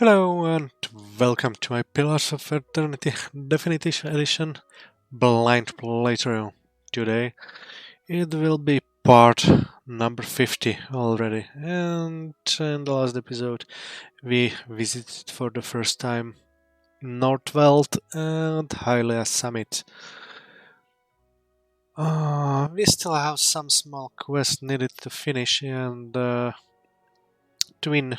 Hello and welcome to my Pillars of Eternity Definitive Edition blind playthrough. Today it will be part number 50 already, and in the last episode we visited for the first time Northveld and Hylia Summit. We still have some small quests needed to finish and Twin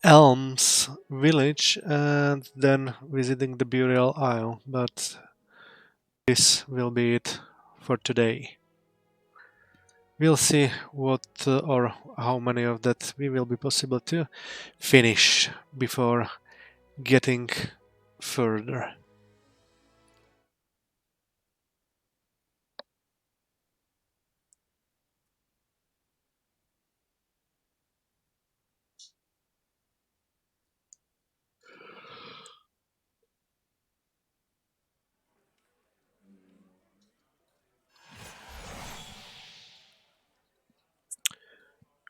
Elms village and then visiting the burial isle, but this will be it for today. We'll see what or how many of that we will be possible to finish before getting further.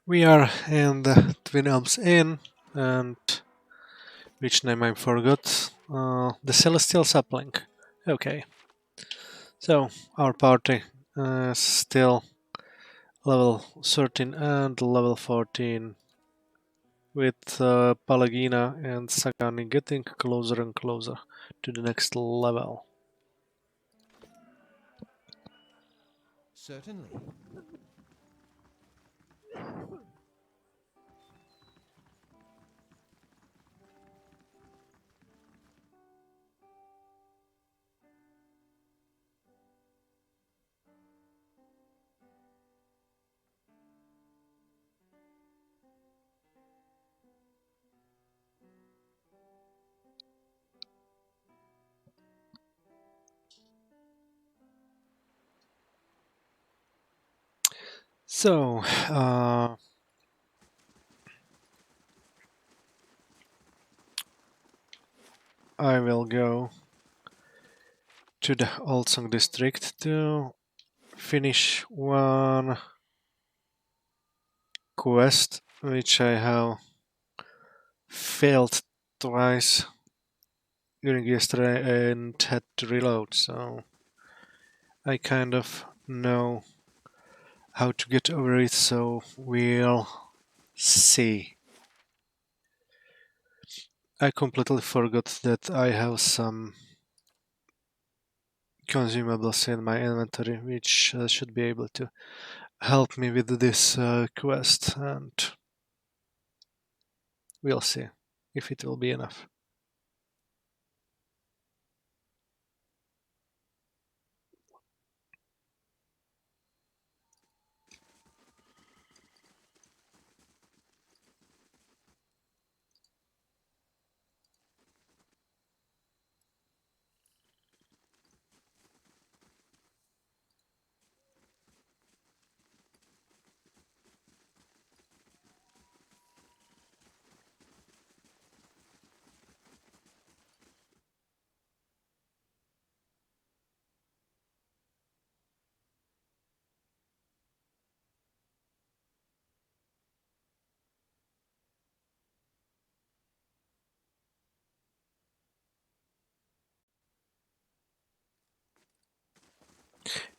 We are in the Twin Elms Inn, and which name I forgot. The Celestial Sapling. Okay, so our party is still level 13 and level 14, with Palagina and Sagani getting closer and closer to the next level. Certainly. So, I will go to the Old Song District to finish one quest which I have failed twice during yesterday and had to reload, so I kind of know how to get over it, so we'll see. I completely forgot that I have some consumables in my inventory which should be able to help me with this quest, and we'll see if it will be enough.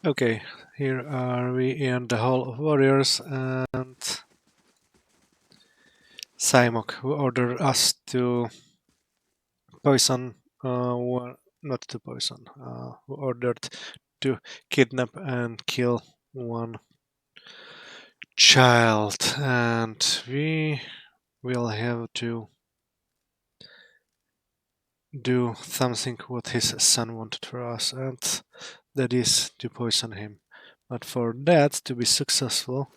Okay, here are we in the Hall of Warriors, and Simok, who ordered us to poison, not to poison, who ordered to kidnap and kill one child, and we will have to do something what his son wanted for us, and that is to poison him. But for that to be successful,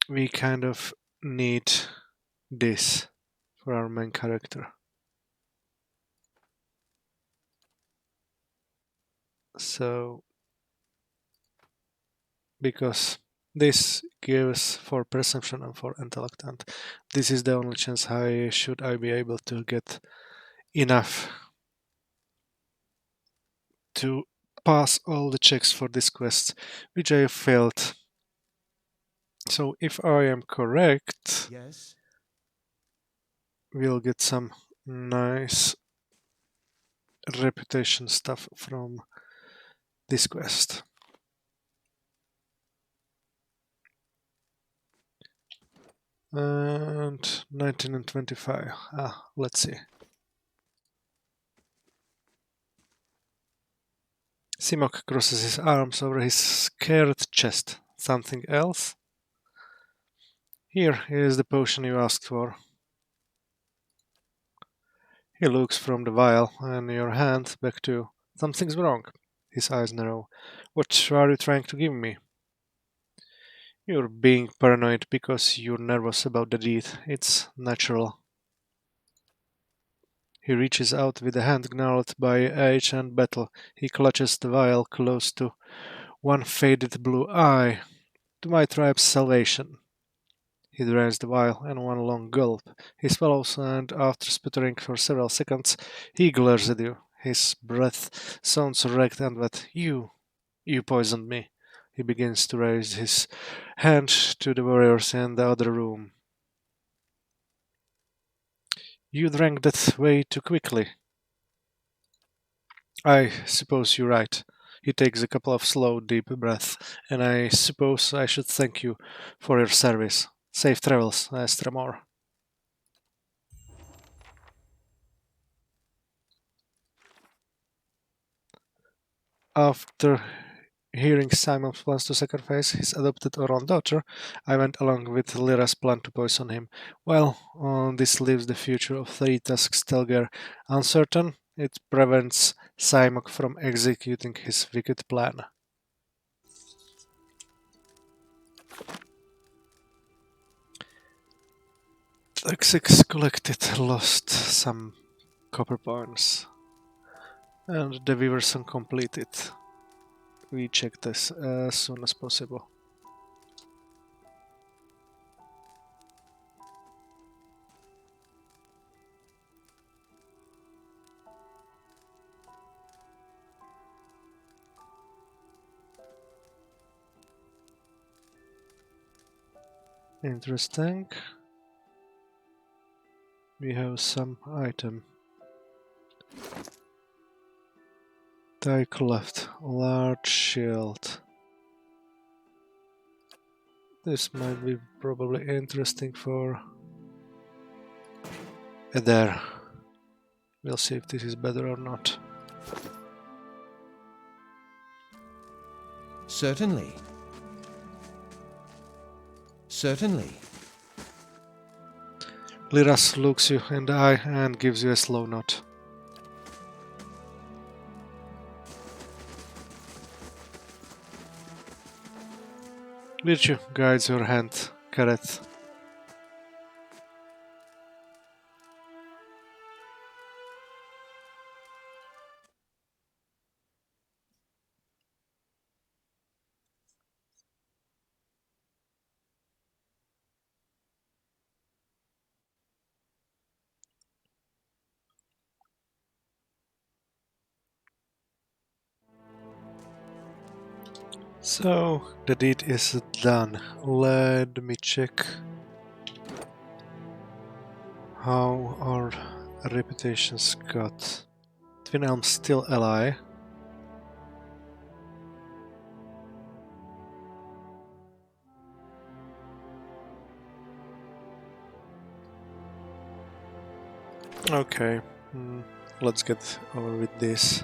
we kind of need this for our main character. So, because this gives for perception and for intellect, and this is the only chance I be able to get enough to pass all the checks for this quest, which I failed. So if I am correct, Yes. we'll get some nice reputation stuff from this quest. And 19 and 25. Let's see. Simok crosses his arms over his scared chest. Something else? Here is the potion you asked for. He looks from the vial and your hand back to. Something's wrong. His eyes narrow. What are you trying to give me? You're being paranoid because you're nervous about the deed. It's natural. He reaches out with a hand gnarled by age and battle. He clutches the vial close to one faded blue eye. To my tribe's salvation. He drains the vial in one long gulp. He swallows, and after sputtering for several seconds, he glares at you. His breath sounds wrecked and wet. You poisoned me. He begins to raise his hand to the warriors in the other room. You drank that way too quickly. I suppose you're right. He takes a couple of slow, deep breaths, and I suppose I should thank you for your service. Safe travels, Estramor. After hearing Simon's plans to sacrifice his adopted Oron daughter, I went along with Lyra's plan to poison him. Well, this leaves the future of Three Tusks Stelgar uncertain. It prevents Simok from executing his wicked plan. Toxics collected lost some copper points, and the Weavers completed. We check this as soon as possible. Interesting. We have some item. Tyke left. Large shield. This might be probably interesting for Adair. We'll see if this is better or not. Certainly. Certainly. Liras looks you in the eye and gives you a slow nod. Virtue guides your hand, Carrot. So, the deed is done. Let me check how our reputations got. Twin Elms still ally. Okay, let's get over with this.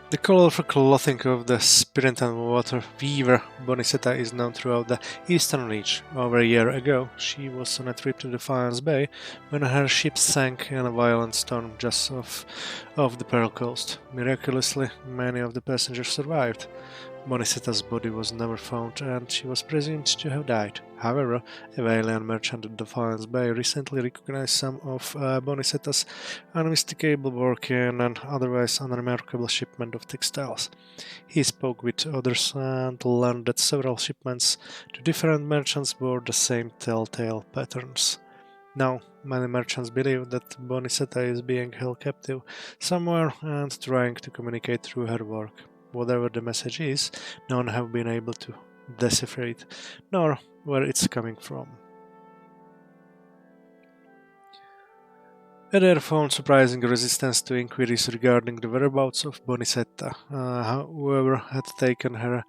The colorful clothing of the spirit and water weaver Bonicetta is known throughout the Eastern Reach. Over a year ago, she was on a trip to Defiance Bay when her ship sank in a violent storm just off the Pearl Coast. Miraculously, many of the passengers survived. Bonicetta's body was never found and she was presumed to have died. However, a Valian merchant at Defiance Bay recently recognized some of Bonicetta's unmistakable work in an otherwise unremarkable shipment of textiles. He spoke with others and learned that several shipments to different merchants bore the same telltale patterns. Now, many merchants believe that Bonicetta is being held captive somewhere and trying to communicate through her work. Whatever the message is, none have been able to decipher it, nor where it's coming from. Eder found surprising resistance to inquiries regarding the whereabouts of Bonicetta. Whoever had taken her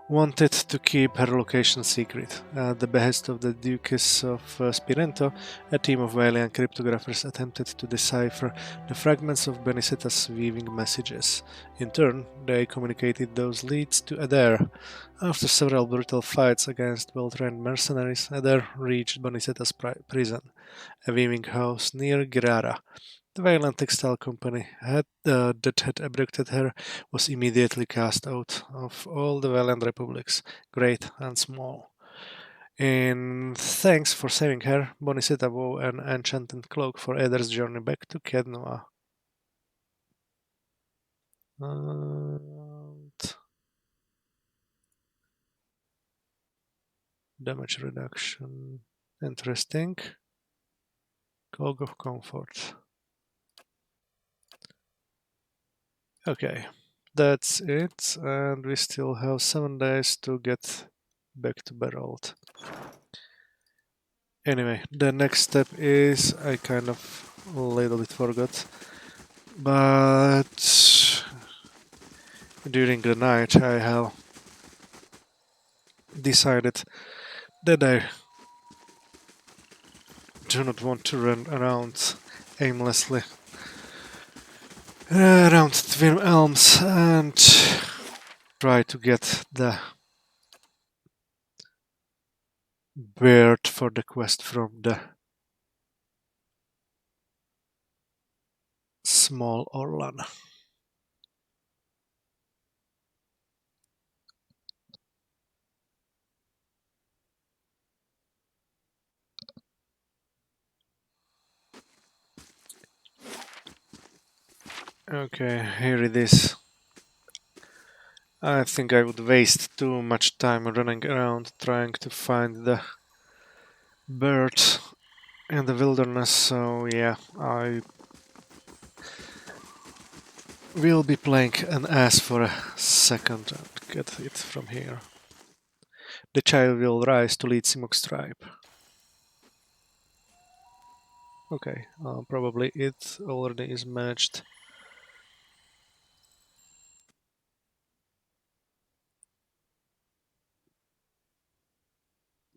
wanted to keep her location secret. At the behest of the Duchess of Spirento, a team of Valiant cryptographers attempted to decipher the fragments of Bonicetta's weaving messages. In turn, they communicated those leads to Eder. After several brutal fights against well-trained mercenaries, Eder reached Bonicetta's prison, a weaving house near Girara. The Valiant textile company that had abducted her was immediately cast out of all the Valiant republics, great and small. In thanks for saving her, Bonicetta wore an enchanted cloak for Eder's journey back to Kednoa. And damage reduction. Interesting. GOG of comfort. Okay, that's it, and we still have 7 days to get back to Beralt. Anyway, the next step is I kind of a little bit forgot, but during the night I have decided that I do not want to run around aimlessly around Twin Elms and try to get the bird for the quest from the small Orlan. Okay, here it is. I think I would waste too much time running around trying to find the bird in the wilderness, so yeah, I will be playing an ass for a second and get it from here. The child will rise to lead Simok's tribe. Okay, probably it already is managed.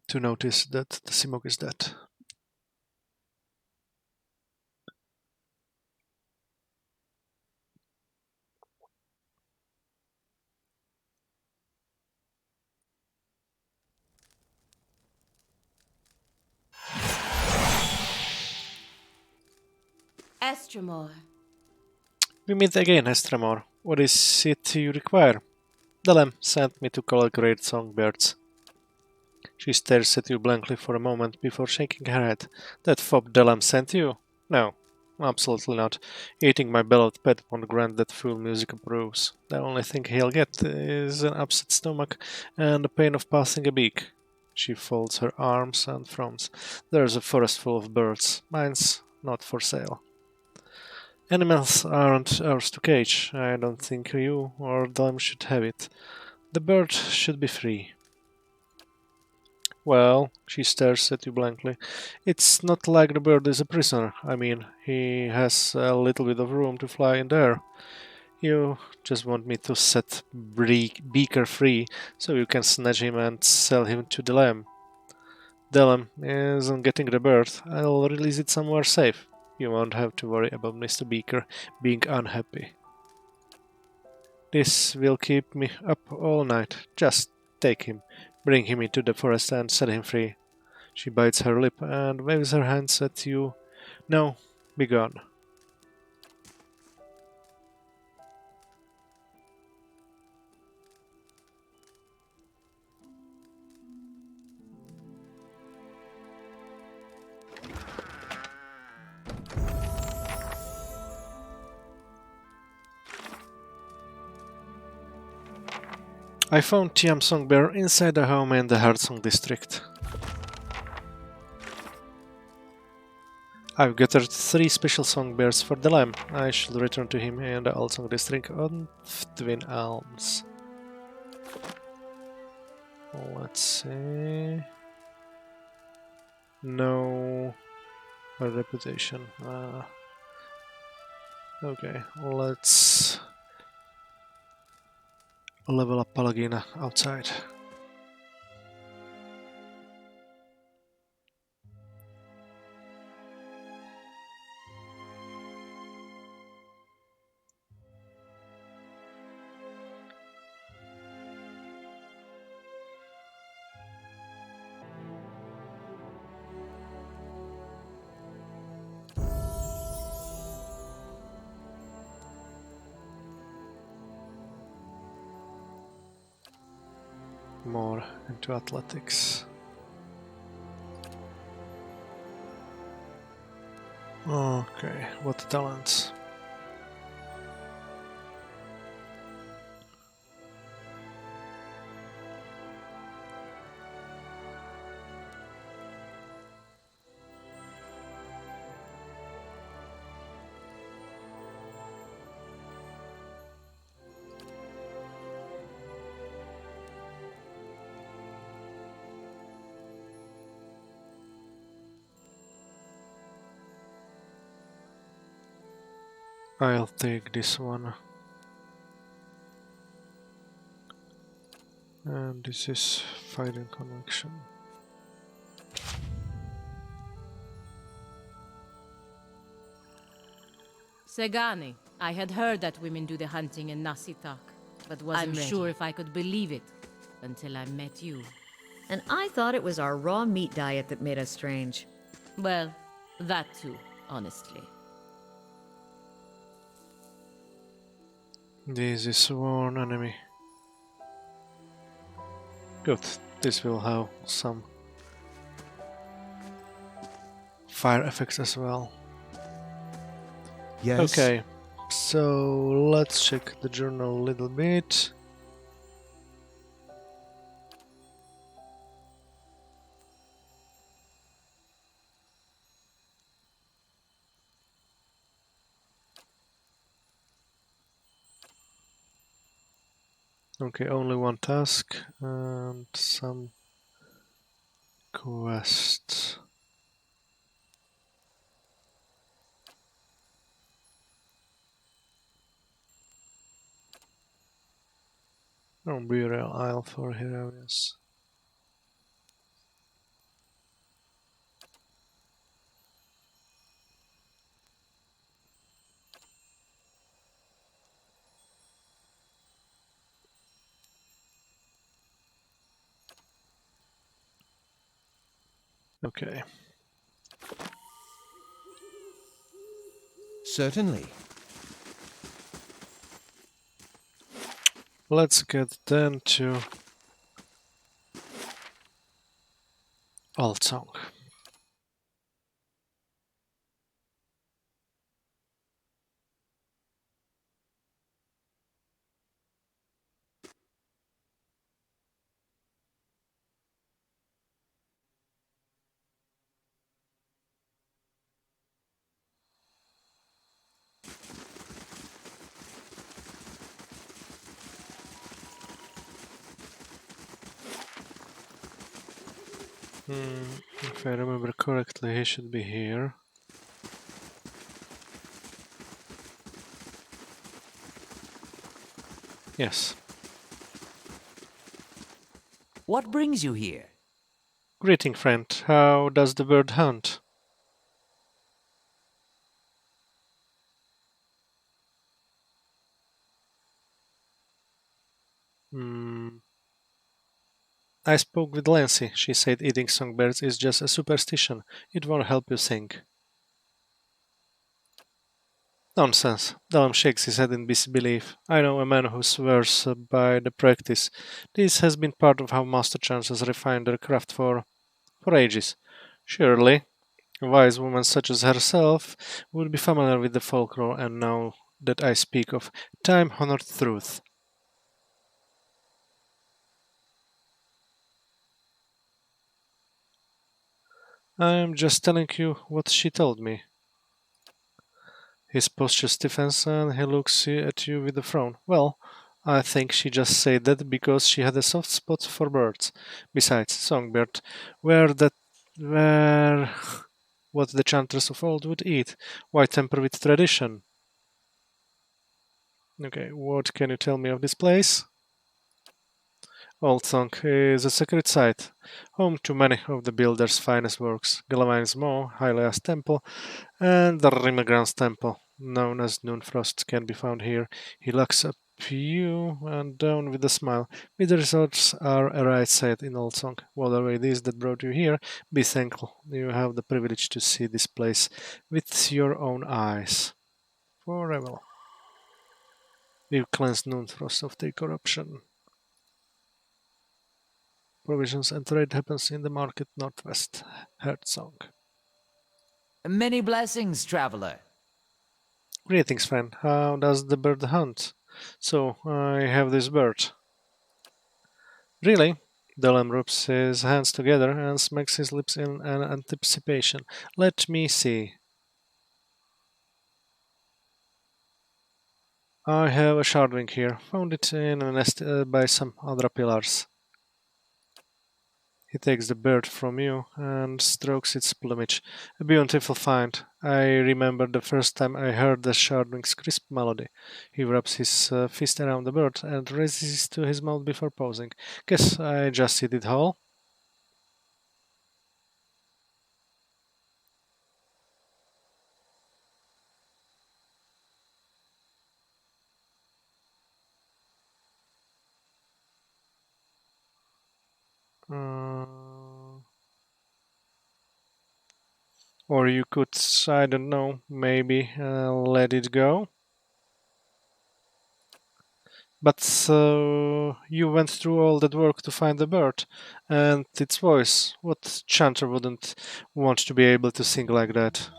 To notice that the Simok is dead. Estremor. We meet again, Estremor. What is it you require? Delem sent me to collect great songbirds. She stares at you blankly for a moment before shaking her head. That fob Delem sent you? No, absolutely not. Eating my beloved pet won't grant that full music approves. The only thing he'll get is an upset stomach and the pain of passing a beak. She folds her arms and frowns. There's a forest full of birds. Mine's not for sale. Animals aren't ours to cage. I don't think you or them should have it. The bird should be free. Well, she stares at you blankly. It's not like the bird is a prisoner. I mean, he has a little bit of room to fly in there. You just want me to set Beaker free so you can snatch him and sell him to the lamb. The lamb isn't getting the bird. I'll release it somewhere safe. You won't have to worry about Mr. Beaker being unhappy. This will keep me up all night. Just take him, bring him into the forest and set him free. She bites her lip and waves her hands at you. No, be gone. I found Tiam Songbear inside the home in the Heartsong district. I've gathered 3 special Songbears for the lamb. I shall return to him in the Old Song district on Twin Elms. Let's see. No reputation. Okay, let's level up Palagina outside. More into athletics. Okay, what talents? I'll take this one. And this is fighting connection. Segani, I had heard that women do the hunting in Nasitak, but wasn't sure if I could believe it until I met you. And I thought it was our raw meat diet that made us strange. Well, that too, honestly. This is sworn enemy. Good. This will have some fire effects as well. Yes. Okay, so let's check the journal a little bit. Okay, only one task and some quests. Oh, burial isle for heroes. Okay. Certainly. Let's get then to Alt Song. If I remember correctly, he should be here. Yes. What brings you here? Greeting, friend. How does the bird hunt? I spoke with Lancy. She said eating songbirds is just a superstition. It won't help you sing. Nonsense. Dalam shakes his head in disbelief. I know a man who swears by the practice. This has been part of how Master Chance has refined their craft for ages. Surely, a wise woman such as herself would be familiar with the folklore and know that I speak of time-honored truth. I'm just telling you what she told me. His posture stiffens and he looks at you with a frown. Well, I think she just said that because she had a soft spot for birds. Besides, songbird were what the chanters of old would eat. Why temper with tradition? Okay, what can you tell me of this place? Old Song is a sacred site, home to many of the builder's finest works, Galavan's Mo, Hylia's Temple, and the Rimagran's Temple, known as Noonfrost, can be found here. He looks up you and down with a smile. May the resorts are a right side in Old Song. Whatever it is that brought you here, be thankful. You have the privilege to see this place with your own eyes. Forever. We've cleansed Noonfrost of their corruption. Provisions and trade happens in the market northwest. Heartsong. Many blessings, traveler. Greetings, friend. How does the bird hunt? So, I have this bird. Really? Dylan rubs his hands together and smacks his lips in an anticipation. Let me see. I have a shardwing here. Found it in a nest by some other pillars. He takes the bird from you and strokes its plumage. A beautiful find. I remember the first time I heard the shardwing's crisp melody. He wraps his fist around the bird and raises it to his mouth before pausing. Guess I just hit it whole. Uh, or you could, I don't know, maybe let it go. But you went through all that work to find the bird and its voice. What chanter wouldn't want to be able to sing like that?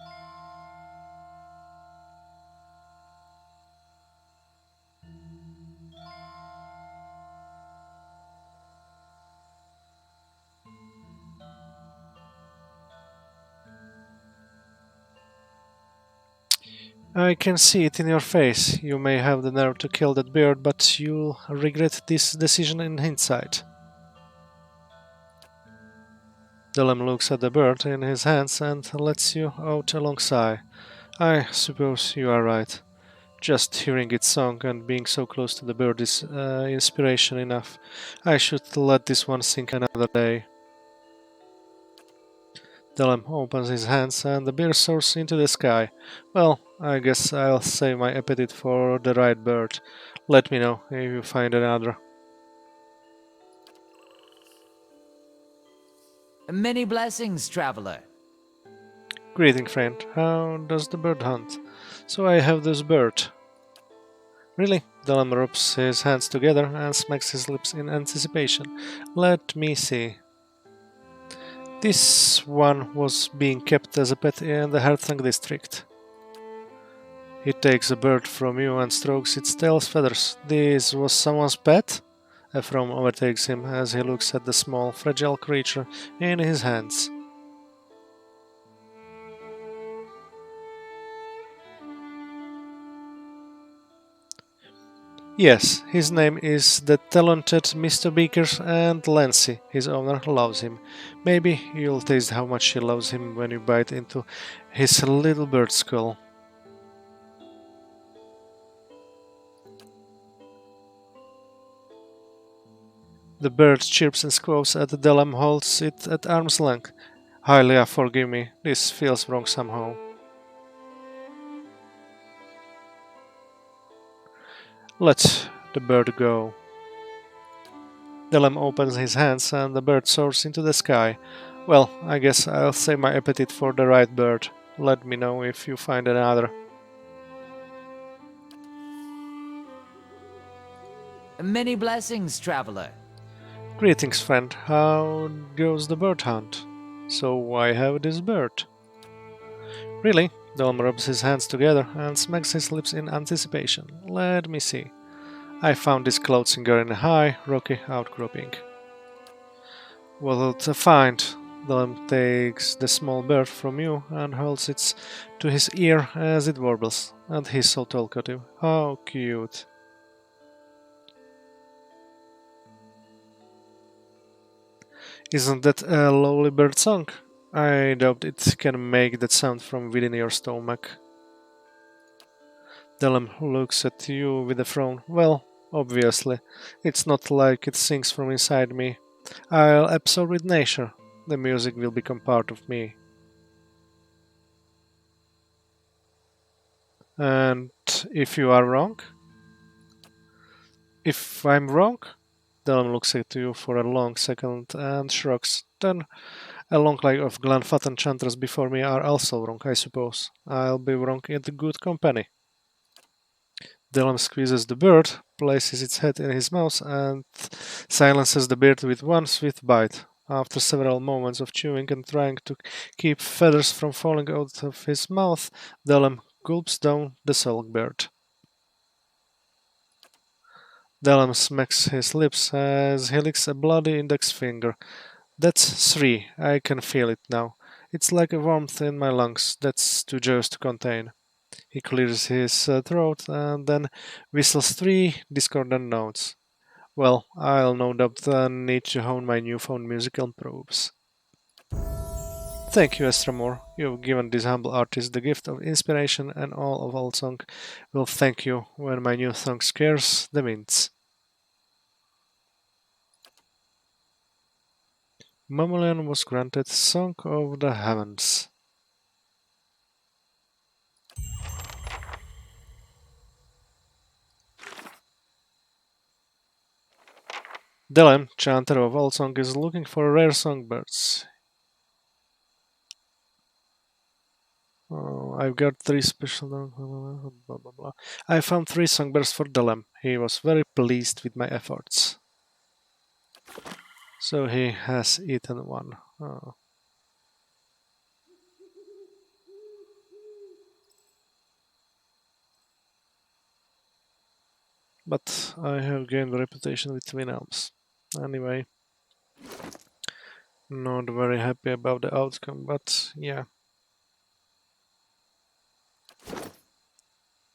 I can see it in your face. You may have the nerve to kill that bird, but you'll regret this decision in hindsight. Dylan looks at the bird in his hands and lets you out a long sigh. I suppose you are right. Just hearing its song and being so close to the bird is inspiration enough. I should let this one sink another day. Dylan opens his hands and the bird soars into the sky. Well, I guess I'll save my appetite for the right bird. Let me know if you find another. Many blessings, traveler. Greeting, friend. How does the bird hunt? So I have this bird. Really? Dylan rubs his hands together and smacks his lips in anticipation. Let me see. This one was being kept as a pet in the Hertang district. He takes the bird from you and strokes its tail's feathers. This was someone's pet? Ephraim overtakes him as he looks at the small, fragile creature in his hands. Yes, his name is the talented Mr. Beakers, and Lancy, his owner, loves him. Maybe you'll taste how much she loves him when you bite into his little bird skull. The bird chirps and squawks as Delam holds it at arm's length. Hylia, forgive me, this feels wrong somehow. Let the bird go. Delam opens his hands and the bird soars into the sky. Well, I guess I'll save my appetite for the right bird. Let me know if you find another. Many blessings, traveler. Greetings, friend. How goes the bird hunt? So I have this bird. Really? Dom rubs his hands together and smacks his lips in anticipation. Let me see. I found this cloud singer in a high, rocky outcropping. What'll find? Dom takes the small bird from you and holds it to his ear as it warbles. And he's so talkative. How cute. Isn't that a lovely bird song? I doubt it can make that sound from within your stomach. Dylan looks at you with a frown. Well, obviously. It's not like it sings from inside me. I'll absorb with nature. The music will become part of me. And if you are wrong? If I'm wrong? Dylan looks at you for a long second and shrugs. Then a long line of Glenfatt enchanters before me are also wrong, I suppose. I'll be wrong in the good company. Dylan squeezes the bird, places its head in his mouth, and silences the bird with one swift bite. After several moments of chewing and trying to keep feathers from falling out of his mouth, Dylan gulps down the songbird. Dylan smacks his lips as he licks a bloody index finger. That's three. I can feel it now. It's like a warmth in my lungs that's too joyous to contain. He clears his throat and then whistles three discordant notes. Well, I'll no doubt need to hone my newfound musical probes. Thank you, Estramore. You've given this humble artist the gift of inspiration, and all of Old Song will thank you when my new song scares the mints. Mammalian was granted Song of the Heavens. Dylan, chanter of Old Song, is looking for rare songbirds. Oh, I've got three special. Blah, blah, blah. I found three songbirds for Dylan. He was very pleased with my efforts. So he has eaten one. Oh. But I have gained a reputation with twin elves. Anyway, not very happy about the outcome, but yeah.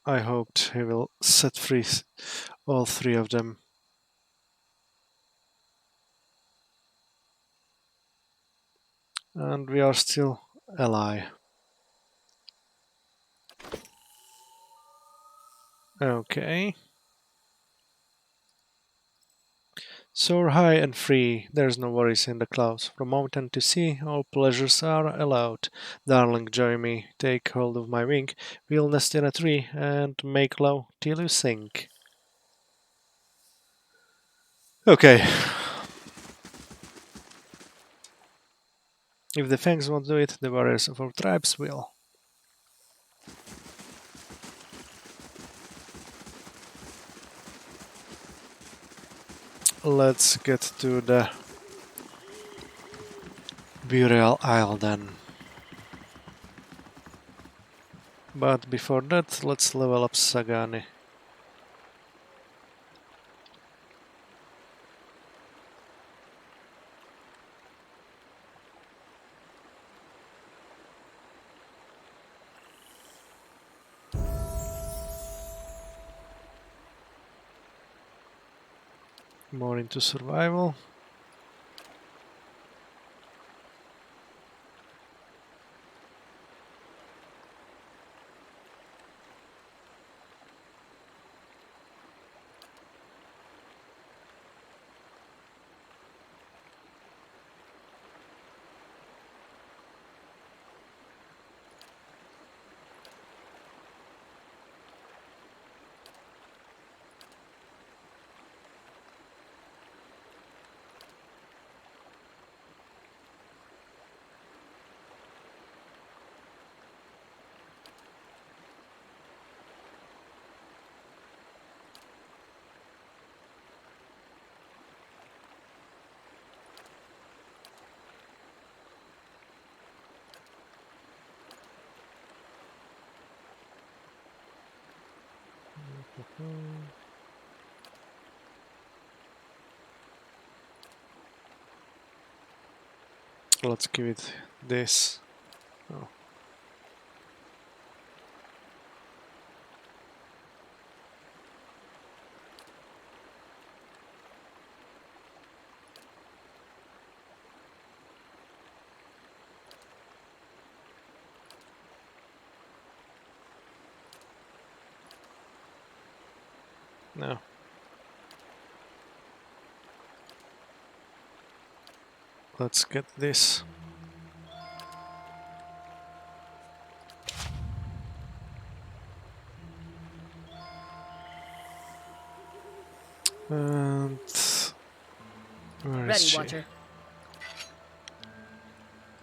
I hoped he will set free all three of them. And we are still ally. Okay. Soar high and free, there's no worries in the clouds. From mountain to sea, all pleasures are allowed. Darling, join me, take hold of my wing. We'll nest in a tree and make love till you sink. Okay. If the fangs won't do it, the warriors of our tribes will. Let's get to the Burial Isle then. But before that, let's level up Sagani. More into survival. Let's give it this. Oh. No. Let's get this. And where is Ready, she? Watcher.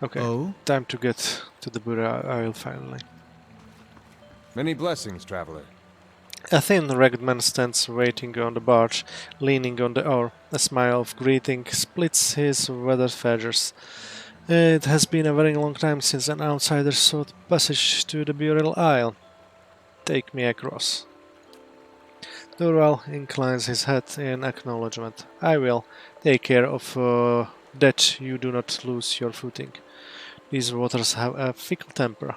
Okay, Oh? time to get to the Buddha Isle finally. Many blessings, traveler. A thin, ragged man stands waiting on the barge, leaning on the oar. A smile of greeting splits his weathered features. It has been a very long time since an outsider sought passage to the Burial Isle. Take me across. Durwell inclines his head in acknowledgement. I will. Take care of that you do not lose your footing. These waters have a fickle temper.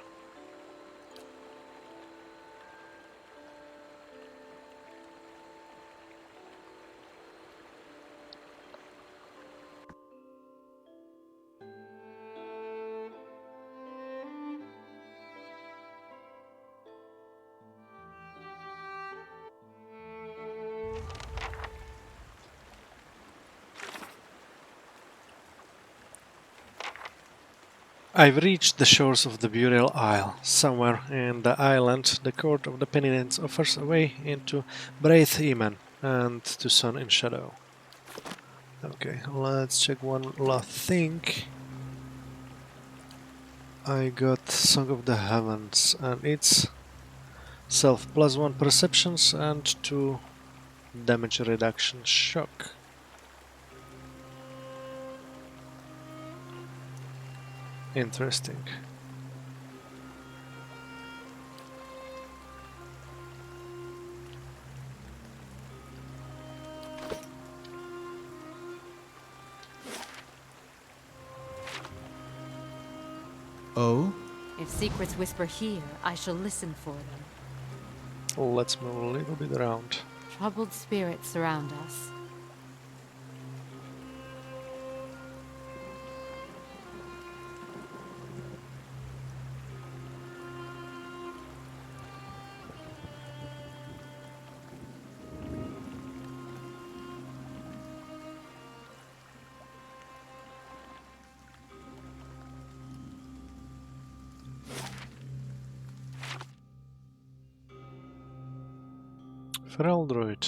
I've reached the shores of the Burial Isle. Somewhere in the island, the court of the penitents offers a way into Braith Eman and to Sun in Shadow. Okay, let's check one last thing. I got Song of the Heavens, and it's self +1 perceptions and 2 damage reduction shock. Interesting. Oh? If secrets whisper here, I shall listen for them. Let's move a little bit around. Troubled spirits surround us. Feral Druid.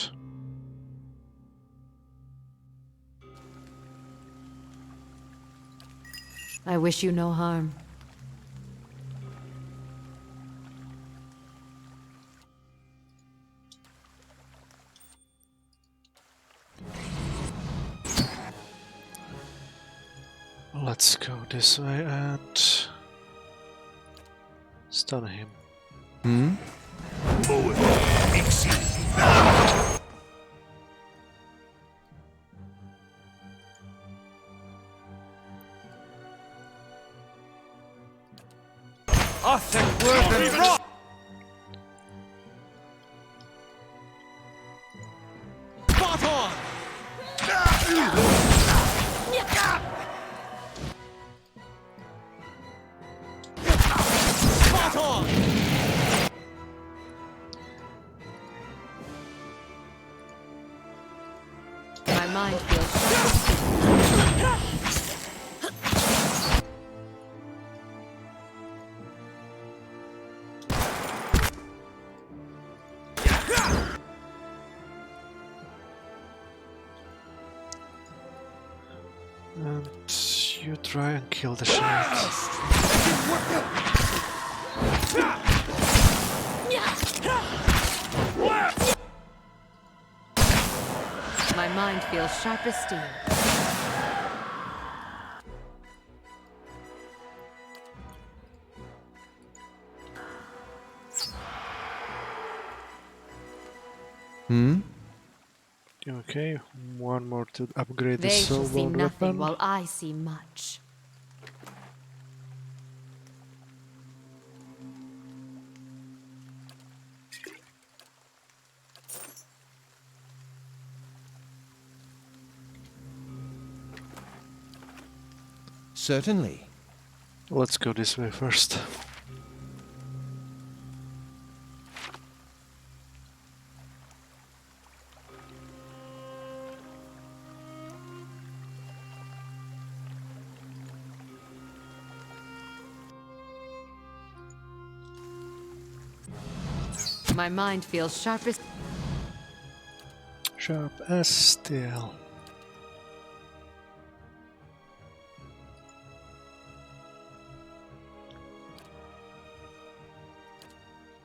I wish you no harm. Let's go this way and stun him. Hmm? My mind feels And you try and kill the shard. My mind feels sharp as steel. Hmm? Okay, one more to upgrade the They shall see soulbound nothing weapon. while I see much. Certainly. Let's go this way first. My mind feels sharp as... Sharp as steel.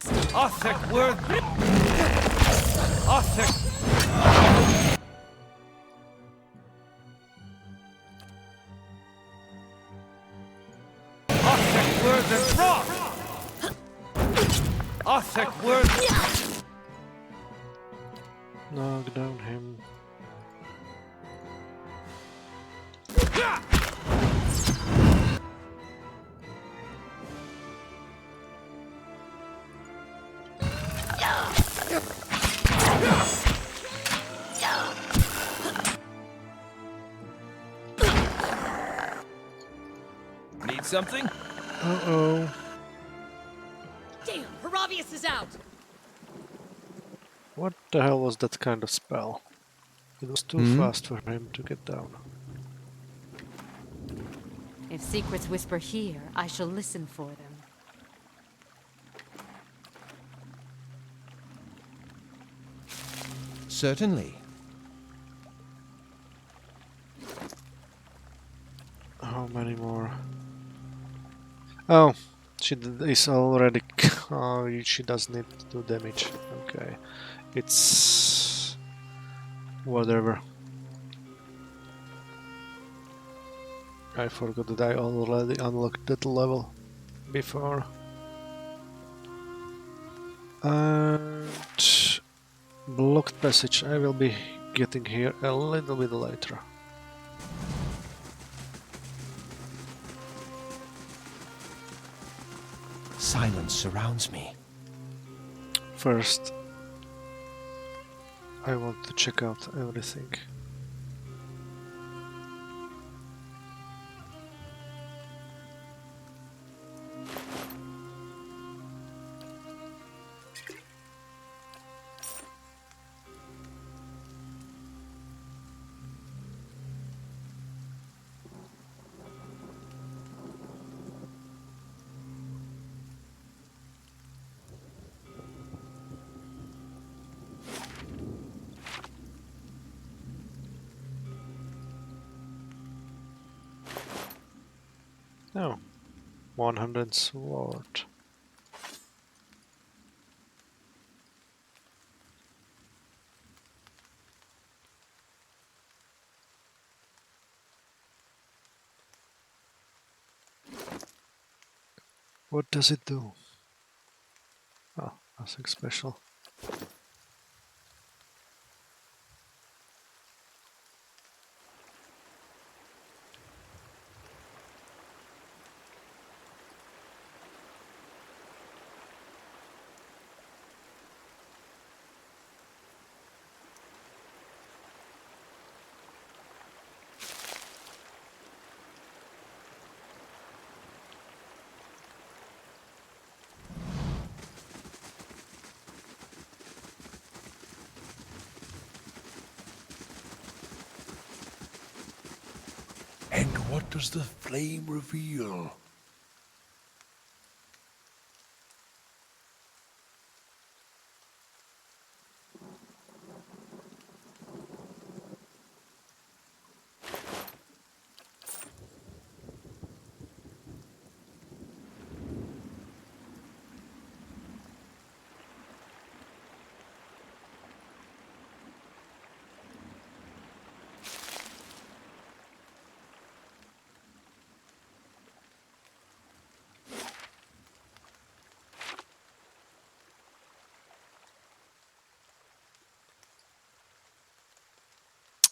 Othek word. Othek. Othek word and rock. Othek word. Knock down him. Need something? Uh-oh. Damn, Haravius is out! What the hell was that kind of spell? It was too fast for him to get down. If secrets whisper here, I shall listen for them. Certainly. How many more? Oh, she is already... Oh, she does need to do damage. Okay. It's... whatever. I forgot that I already unlocked that level before. And... blocked passage. I will be getting here a little bit later. Silence surrounds me. First, I want to check out everything. Oh, 100 sword. What does it do? Oh, nothing special. And what does the flame reveal?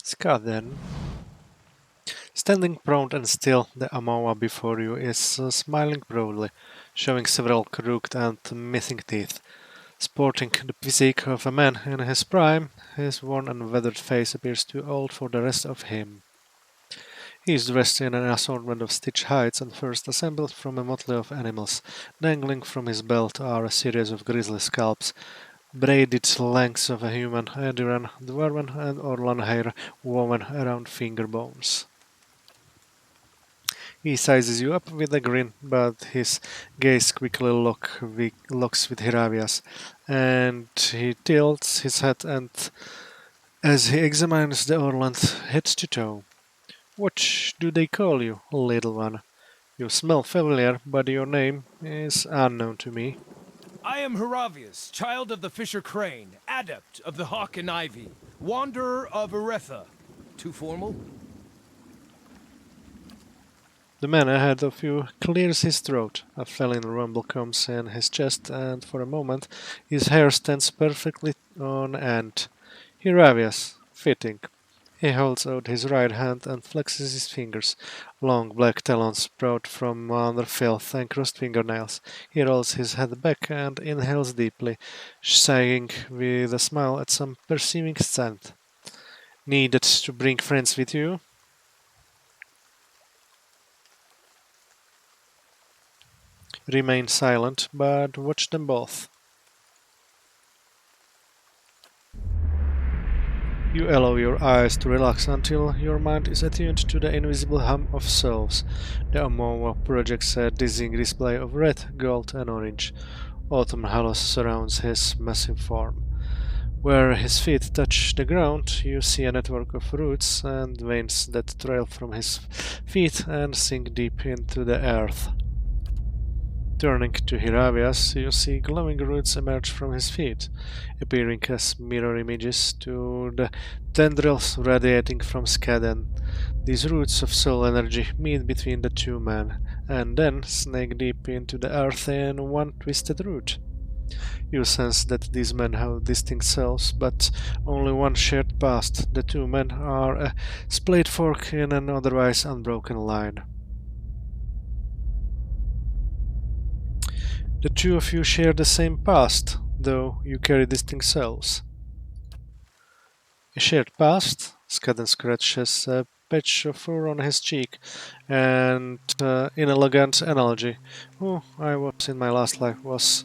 Ska then. Standing prone and still, the Amoa before you is smiling broadly, showing several crooked and missing teeth. Sporting the physique of a man in his prime, his worn and weathered face appears too old for the rest of him. He is dressed in an assortment of stitch hides and furs assembled from a motley of animals. Dangling from his belt are a series of grisly scalps, braided lengths of a human, Ediran, dwarven and Orlan hair woven around finger bones. He sizes you up with a grin, but his gaze quickly locks with Hiravia's, and he tilts his head and as he examines the Orland head to toe. What do they call you, little one? You smell familiar, but your name is unknown to me. I am Heravius, child of the Fisher Crane, adept of the Hawk and Ivy, wanderer of Eretha. Too formal? The man ahead of you clears his throat. A felling rumble comes in his chest, and for a moment his hair stands perfectly on end. Hiravias, fitting. He holds out his right hand and flexes his fingers. Long black talons sprout from under filth and crossed fingernails. He rolls his head back and inhales deeply, sighing with a smile at some perceiving scent. Needed to bring friends with you? Remain silent, but watch them both. You allow your eyes to relax until your mind is attuned to the invisible hum of souls. The Amoa projects a dizzying display of red, gold, and orange. Autumn halos surrounds his massive form. Where his feet touch the ground, you see a network of roots and veins that trail from his feet and sink deep into the earth. Turning to Hiravias, you see glowing roots emerge from his feet, appearing as mirror images to the tendrils radiating from Skaden. These roots of soul energy meet between the two men, and then snake deep into the earth in one twisted root. You sense that these men have distinct selves, but only one shared past. The two men are a splayed fork in an otherwise unbroken line. The two of you share the same past, though you carry distinct selves. A shared past? Skaden scratches a patch of fur on his cheek, and inelegant analogy. Who I was in my last life was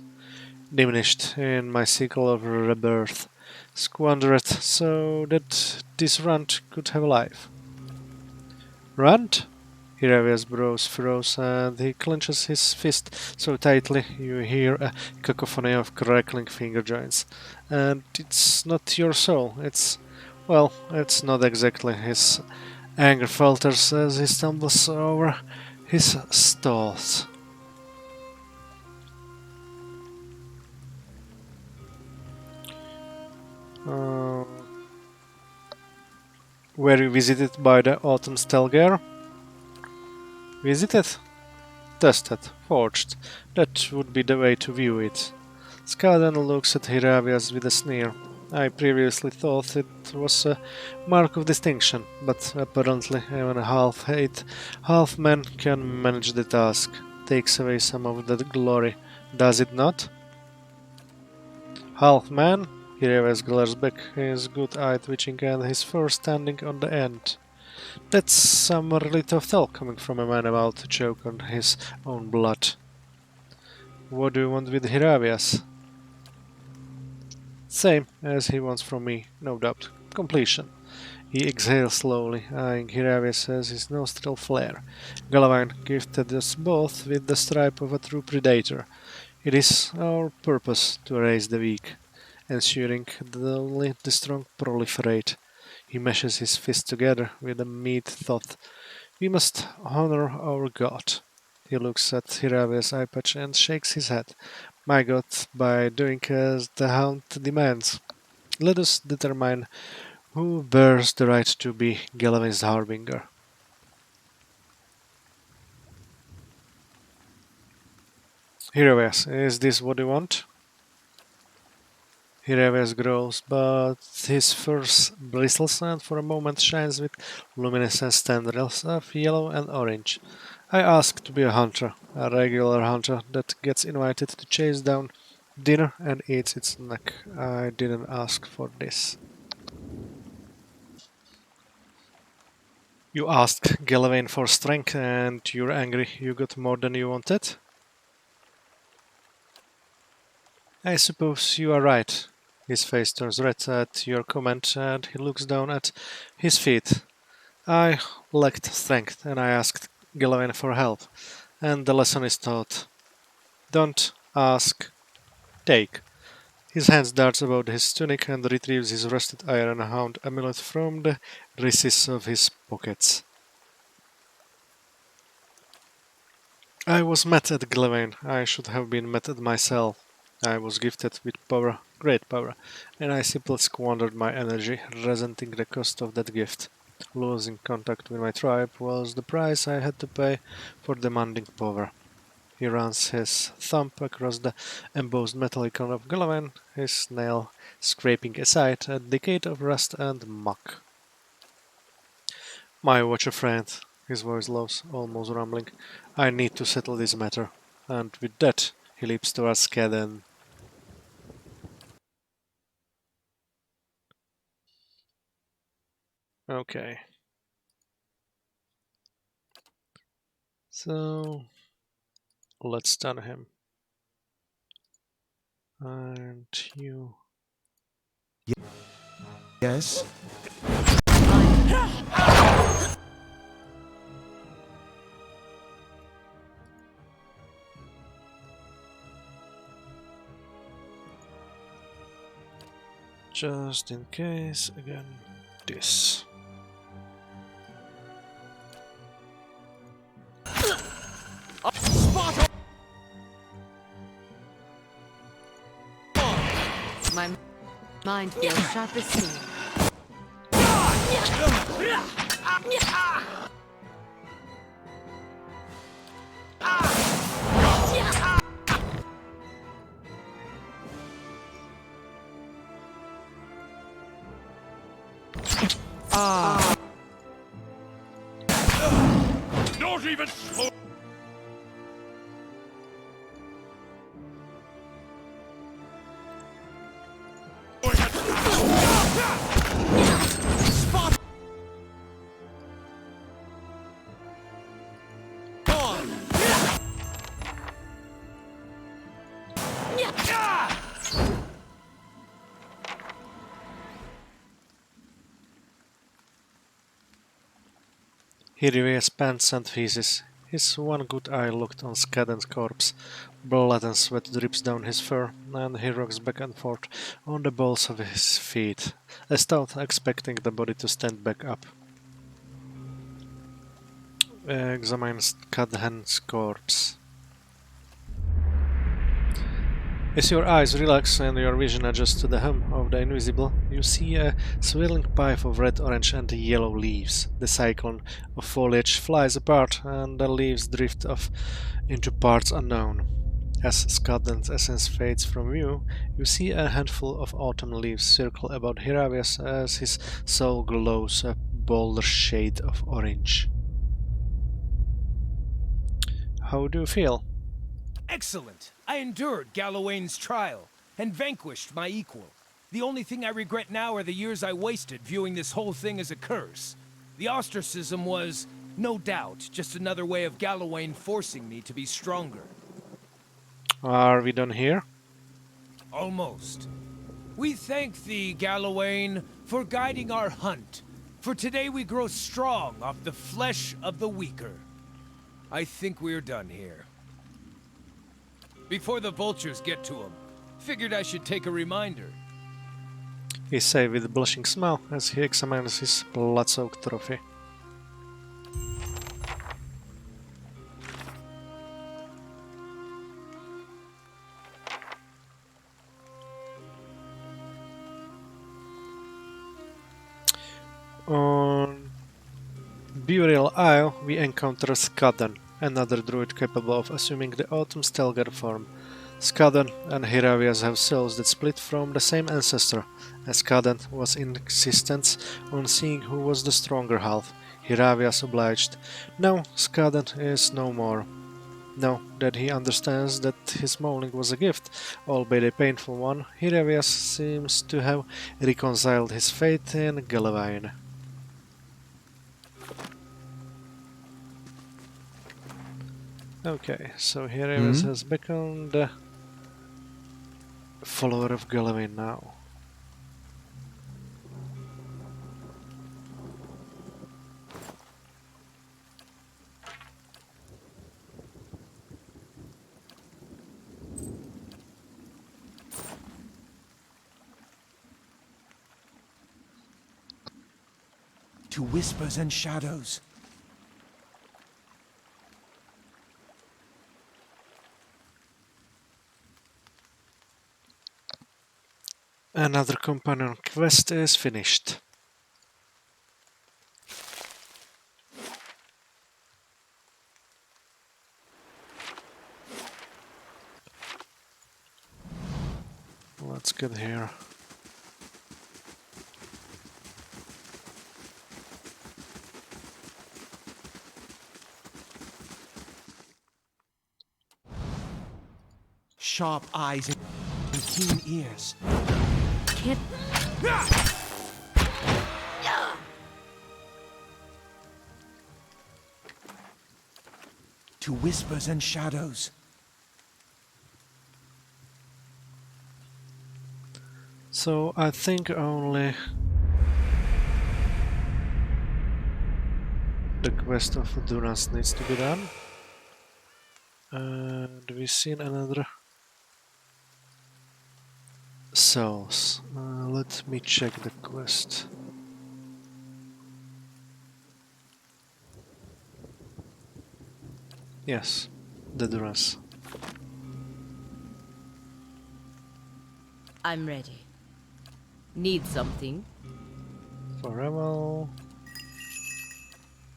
diminished in my cycle of rebirth, squandered so that this runt could have a life. Runt? Hiravia's brows froze and he clenches his fist so tightly you hear a cacophony of crackling finger joints. And it's not your soul, well, it's not exactly. His anger falters as he stumbles over his stalls. Um, were you visited by the Autumn Stelgar? Visited? Tested, forged. That would be the way to view it. Skaden looks at Hiravias with a sneer. I previously thought it was a mark of distinction, but apparently even a half-hate, half-man can manage the task. Takes away some of the glory, does it not? Half-man? Hiravias glares back, his good eye twitching and his fur standing on the end. That's some really tough talk coming from a man about to choke on his own blood. What do you want with Hiravias? Same as he wants from me, no doubt. Completion. He exhales slowly, eyeing Hiravias as his nostril flare. Galavine gifted us both with the stripe of a true predator. It is our purpose to raise the weak, ensuring that only the strong proliferate. He meshes his fists together with a meat thought. We must honor our god. He looks at Hiravia's eye patch and shakes his head. My god, by doing as the hound demands. Let us determine who bears the right to be Galavin's harbinger. Hiravias, is this what you want? Hiravias growls, but his fur bristles and for a moment shines with luminescent tendrils of yellow and orange. I ask to be a hunter, a regular hunter that gets invited to chase down dinner and eats its neck. I didn't ask for this. You asked Gelvain for strength and you're angry you got more than you wanted? I suppose you are right. His face turns red at your comment and he looks down at his feet. I lacked strength and I asked Galawain for help, and the lesson is taught. Don't ask, take. His hand darts about his tunic and retrieves his rusted iron hound amulet from the recesses of his pockets. I was met at Glewain. I should have been met at myself. I was gifted with power, great power, and I simply squandered my energy, resenting the cost of that gift. Losing contact with my tribe was the price I had to pay for demanding power. He runs his thumb across the embossed metal icon of Galawan, his nail scraping aside a decade of rust and muck. My watcher friend, his voice low, almost rumbling, I need to settle this matter. And with that, he leaps towards Skaden. Okay. So, let's stun him. And you... Yes? Just in case, again, this. My mind feels sharp as steel. Not even so. He reveals pants and feces. His one good eye looked on Skaden's corpse. Blood and sweat drips down his fur, and he rocks back and forth on the balls of his feet, as though expecting the body to stand back up. Examines Skaden's corpse. As your eyes relax and your vision adjusts to the hum of the invisible, you see a swirling pipe of red, orange and yellow leaves. The cyclone of foliage flies apart and the leaves drift off into parts unknown. As Skaden's essence fades from view, you see a handful of autumn leaves circle about Hiravias as his soul glows a bolder shade of orange. How do you feel? Excellent! I endured Galawain's trial and vanquished my equal. The only thing I regret now are the years I wasted viewing this whole thing as a curse. The ostracism was, no doubt, just another way of Galawain forcing me to be stronger. Are we done here? Almost. We thank thee, Galawain, for guiding our hunt. For today we grow strong off the flesh of the weaker. I think we're done here. Before the vultures get to him, figured I should take a reminder. He says with a blushing smile as he examines his blood-soaked trophy. On Burial Isle, we encounter Skadan, another druid capable of assuming the Autumn Stelgar form. Skadan and Hiravias have souls that split from the same ancestor, and Skadan was insistent on seeing who was the stronger half. Hiravias obliged. Now Skadan is no more. Now that he understands that his mauling was a gift, albeit a painful one, Hiravias seems to have reconciled his fate in Galawain. Okay, so Hiravias has become the follower of Galawain now. To whispers and shadows. Another companion quest is finished. Let's get here. Sharp eyes and keen ears. Can't. To whispers and shadows. So I think only the quest of endurance needs to be done. And we've seen another cells. Let me check the quest. Yes, the endurance. I'm ready. Need something? For ammo.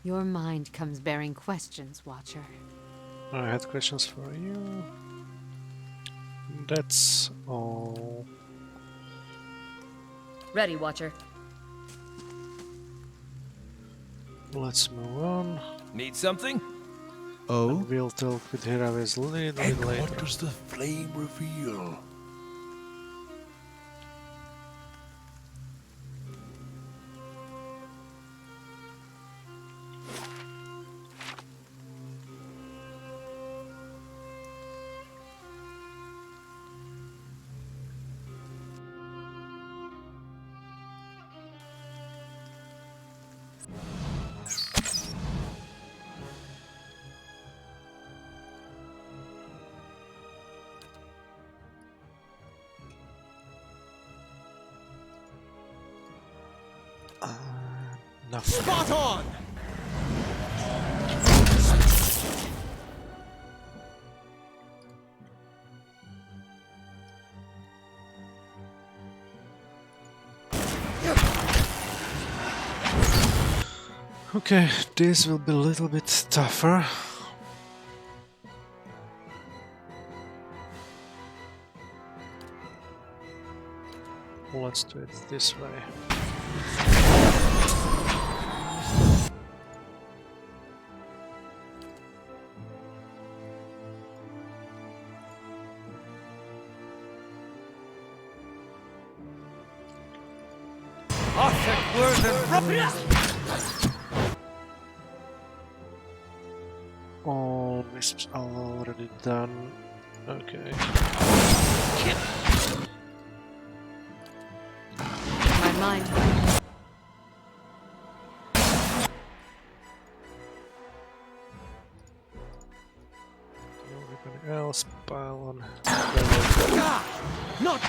Your mind comes bearing questions, Watcher. I had questions for you. That's all. Ready, Watcher. Let's move on. Need something? Oh? And we'll talk with Hiraves a little bit And what later. does the flame reveal? Nothing. Spot on! Okay, this will be a little bit tougher. Let's do it this way. All wisps are already done. Okay. My mind. Everybody else pile on. Not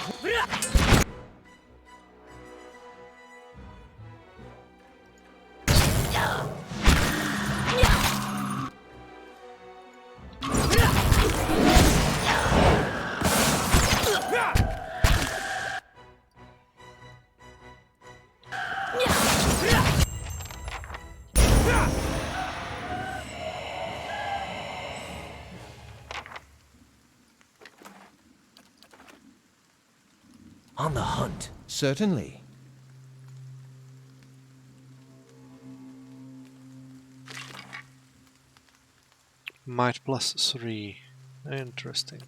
on the hunt. Certainly. Might +3. Interesting.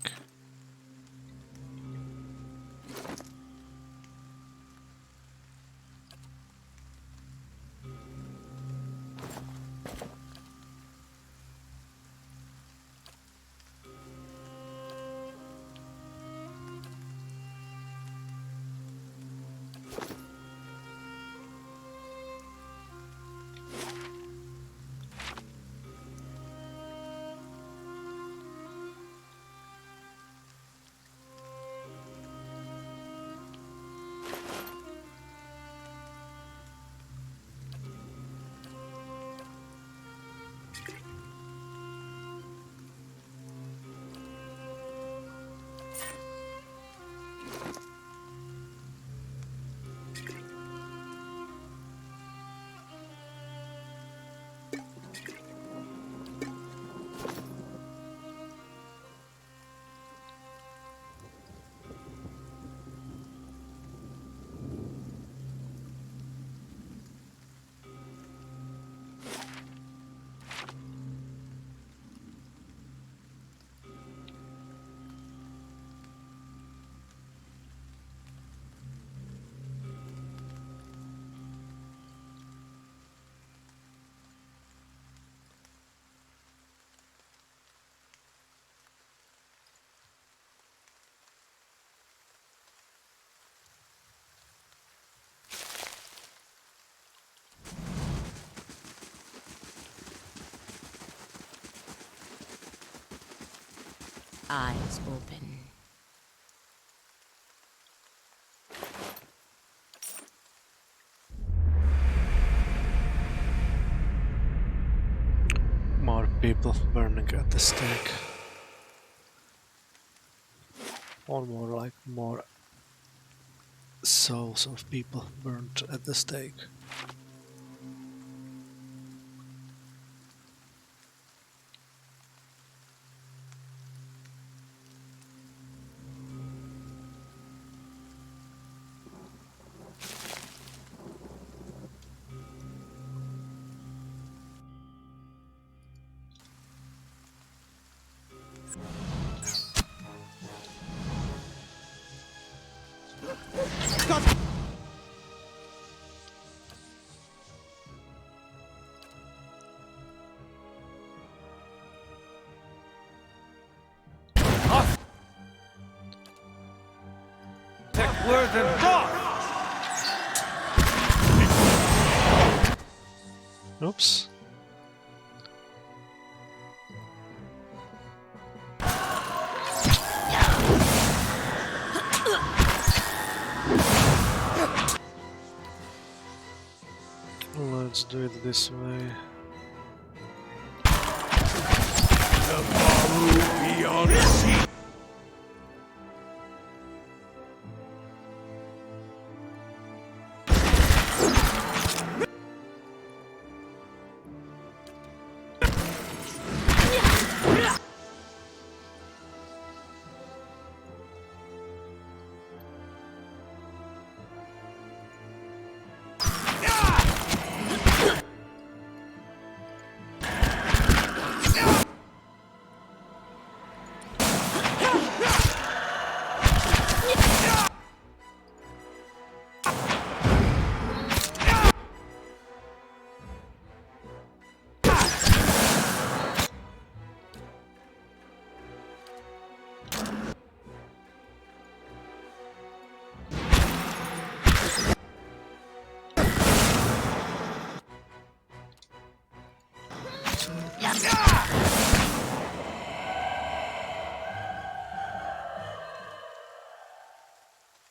eyes open. More people burning at the stake. Or more like more souls of people burnt at the stake. Word and God! Oops. Let's do it this way. Beyond sea.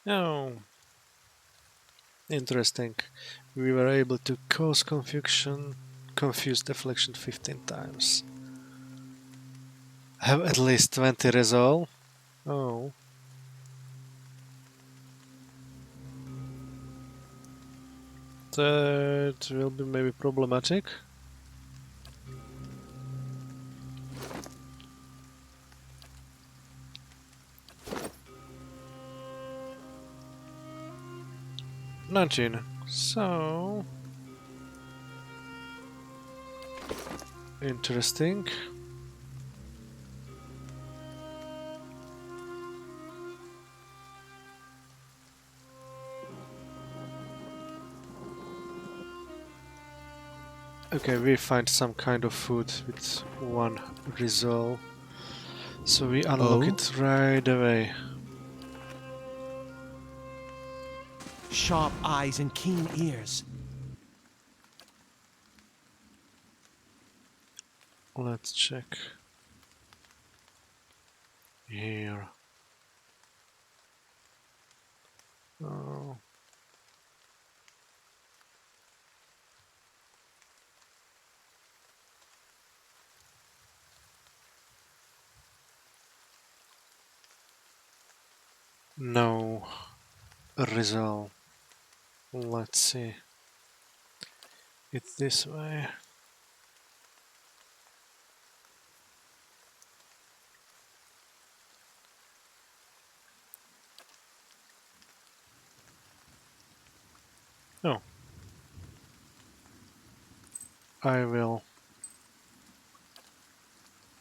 Oh, interesting. We were able to cause confuse deflection 15 times. Have at least 20 resolve. Oh. That will be maybe problematic. Nineteen. So interesting. Okay, we find some kind of food with one resolve. So we unlock it right away. Sharp eyes and keen ears. Let's check here. Oh. No result. Let's see it this way. Oh, I will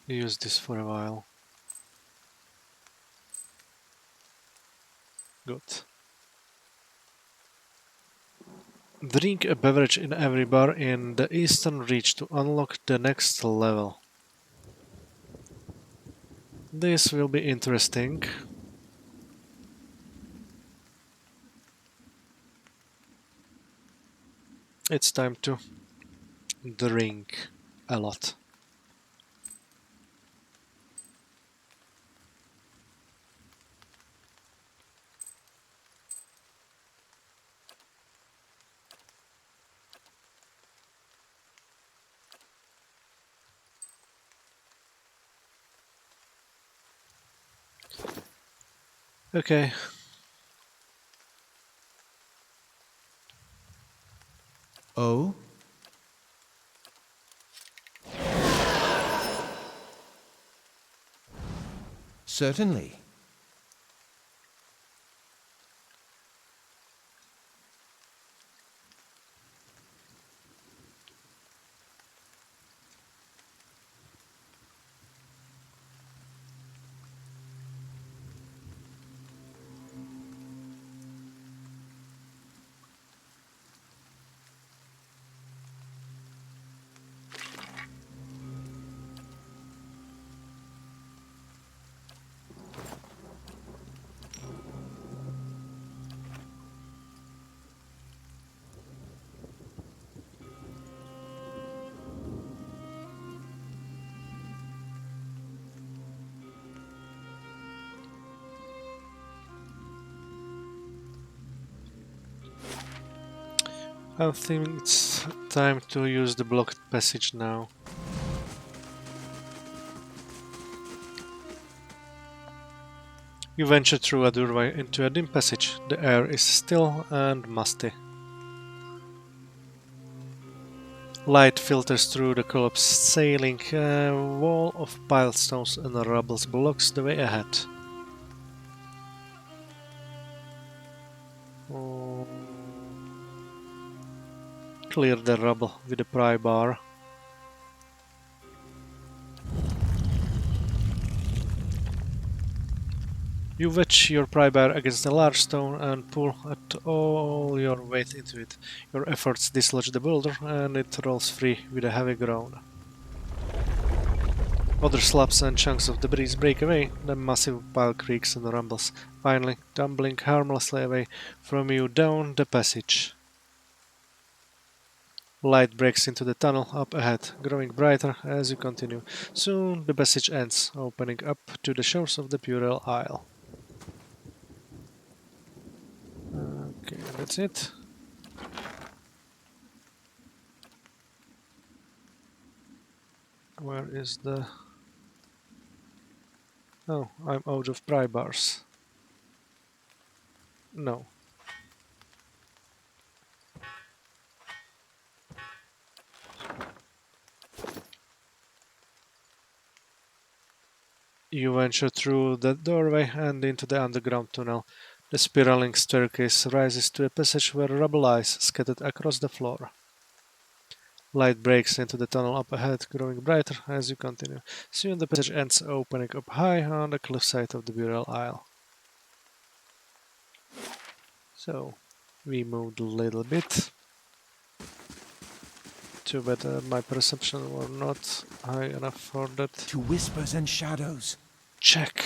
use this for a while. Good. Drink a beverage in every bar in the eastern reach to unlock the next level. This will be interesting. It's time to drink a lot. Okay. Oh? Certainly. I think it's time to use the blocked passage now. You venture through a doorway into a dim passage. The air is still and musty. Light filters through the collapsed ceiling. A wall of piled stones and rubble blocks the way ahead. Oh. Clear the rubble with a pry bar. You wedge your pry bar against a large stone and pull at all your weight into it. Your efforts dislodge the boulder and it rolls free with a heavy groan. Other slabs and chunks of debris break away, the massive pile creaks and rumbles, finally tumbling harmlessly away from you down the passage. Light breaks into the tunnel up ahead, growing brighter as you continue. Soon the passage ends, opening up to the shores of the Purell Isle. Okay, that's it. Where is the... Oh, I'm out of pry bars. No. You venture through the doorway and into the underground tunnel. The spiraling staircase rises to a passage where rubble lies scattered across the floor. Light breaks into the tunnel up ahead, growing brighter as you continue. Soon the passage ends, opening up high on the cliffside of the Burial Isle. So, we moved a little bit. Too bad my perception were not high enough for that. To whispers and shadows. Check.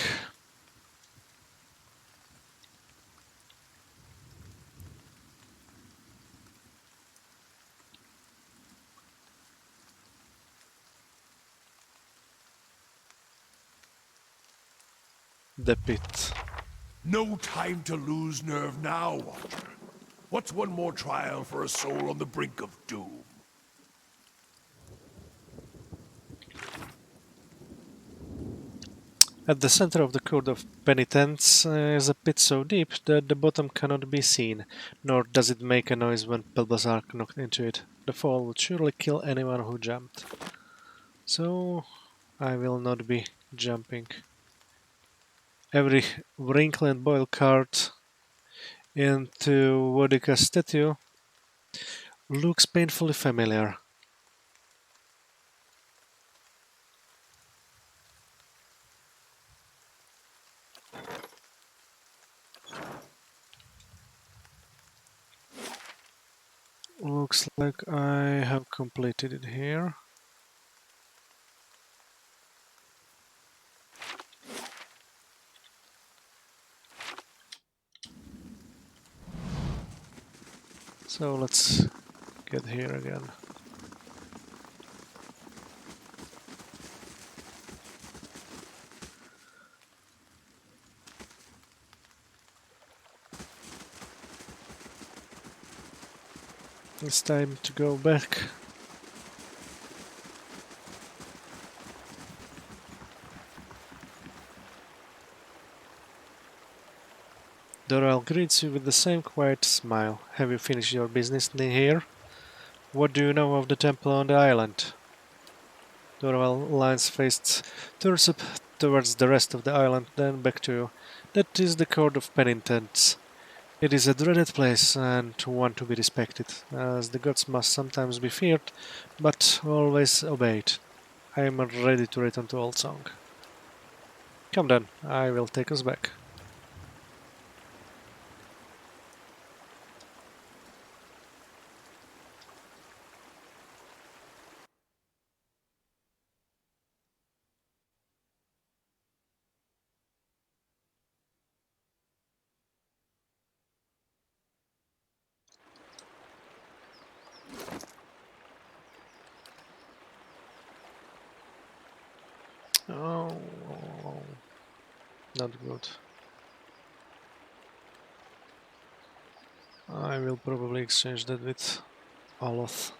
The pit. No time to lose nerve now, Watcher. What's one more trial for a soul on the brink of doom? At the center of the Court of Penitence is a pit so deep that the bottom cannot be seen, nor does it make a noise when pebbles are knocked into it. The fall would surely kill anyone who jumped. So I will not be jumping. Every wrinkle and boil carved into Vodka statue looks painfully familiar. Looks like I have completed it here. So let's get here again. It's time to go back. Doral greets you with the same quiet smile. Have you finished your business here? What do you know of the temple on the island? Doral lines face turns up towards the rest of the island, then back to you. That is the Court of Penitents. It is a dreaded place and one to be respected, as the gods must sometimes be feared, but always obeyed. I am ready to return to Old Song. Come then, I will take us back. Oh, not good. I will probably exchange that with Oloth.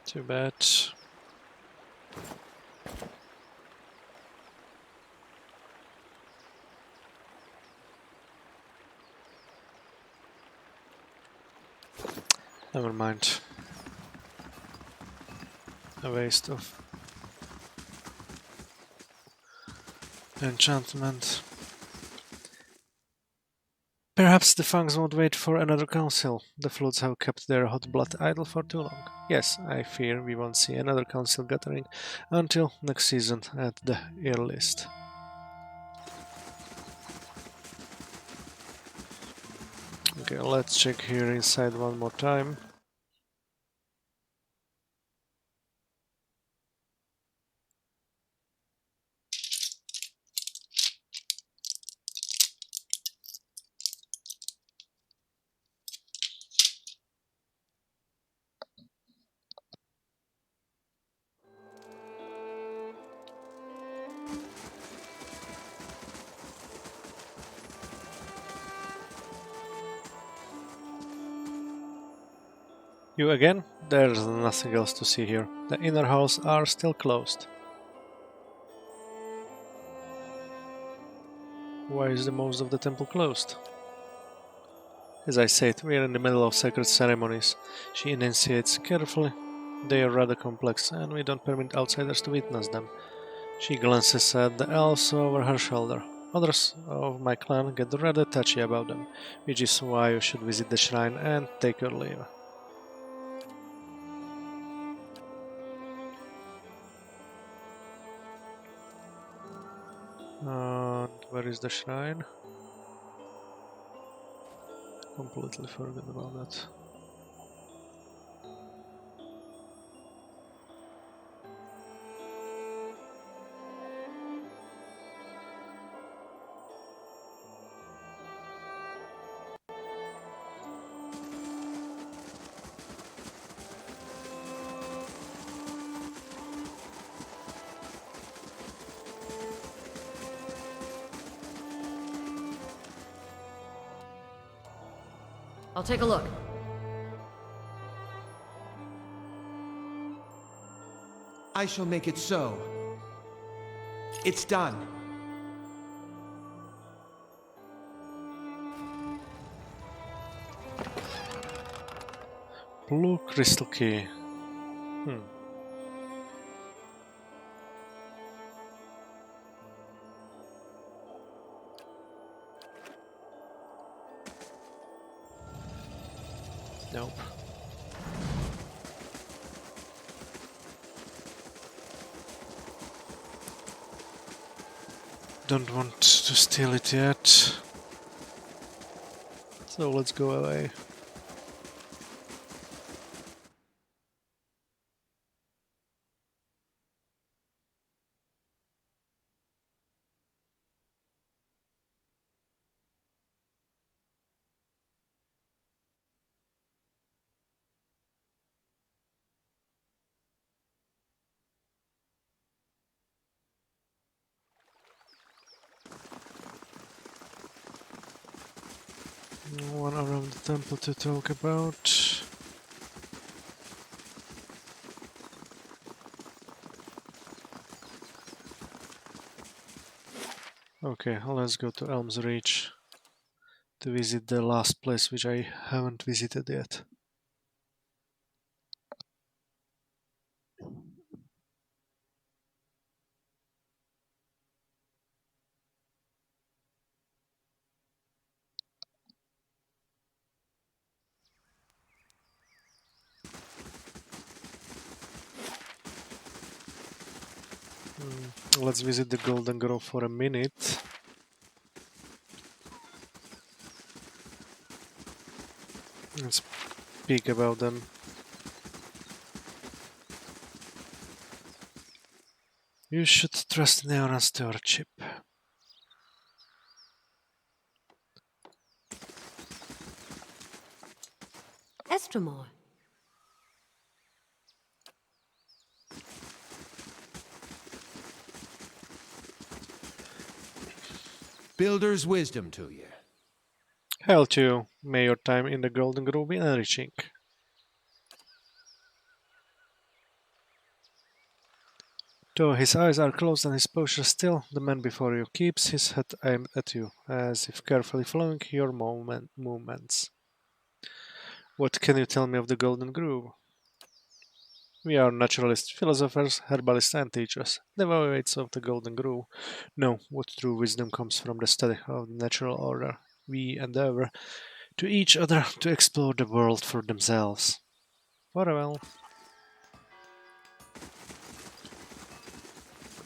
Too bad. Never mind. A waste of enchantment. Perhaps the Fangs won't wait for another council. The Floods have kept their hot blood idle for too long. Yes, I fear we won't see another council gathering until next season at the earliest. Okay, let's check here inside one more time. You again? There's nothing else to see here. The inner halls are still closed. Why is the most of the temple closed? As I said, we are in the middle of sacred ceremonies. She enunciates carefully. They are rather complex, and we don't permit outsiders to witness them. She glances at the elves over her shoulder. Others of my clan get rather touchy about them, which is why you should visit the shrine and take your leave. And where is the shrine? Completely forgot about that. I'll take a look. I shall make it so. It's done. Blue crystal key. Nope. Don't want to steal it yet. So let's go away. One around the temple to talk about. Okay, let's go to Elm's Reach to visit the last place which I haven't visited yet. Let's visit the Golden Grove for a minute. Let's speak about them. You should trust Neoran's stewardship. Estremor. Builder's wisdom to you. Hail to you. May your time in the Golden Grove be enriching. Though his eyes are closed and his posture still, the man before you keeps his head aimed at you, as if carefully following your movements. What can you tell me of the Golden Grove? We are naturalists, philosophers, herbalists, and teachers. The heavyweights of the Golden Grove know what true wisdom comes from the study of the natural order. We endeavor to each other to explore the world for themselves. Farewell.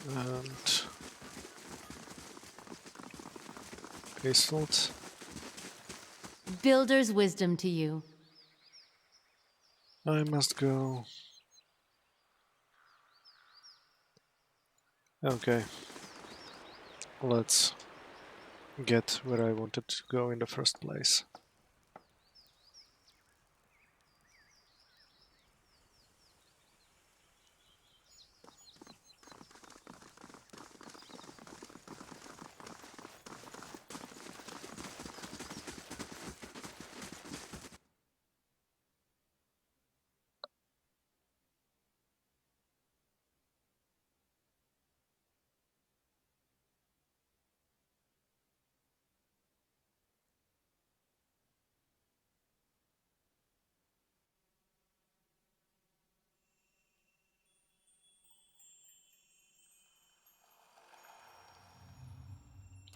And Peaceful. Builder's wisdom to you. I must go. Okay. Let's get where I wanted to go in the first place.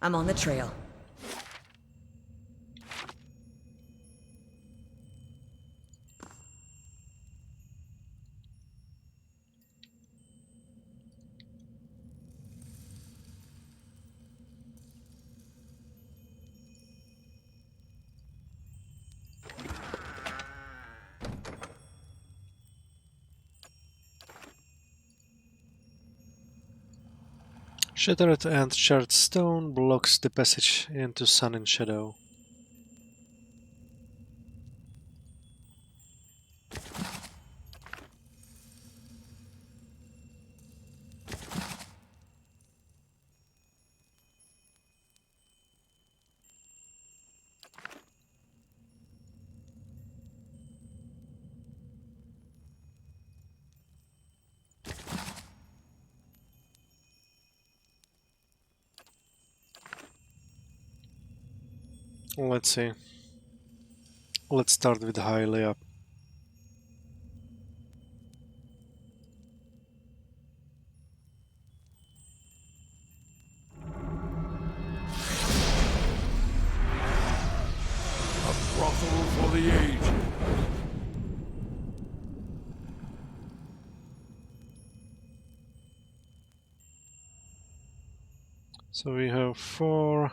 I'm on the trail. Shattered and charred stone blocks the passage into sun and shadow. Let's see. Let's start with highly up. A brothel for the aged. So we have 4.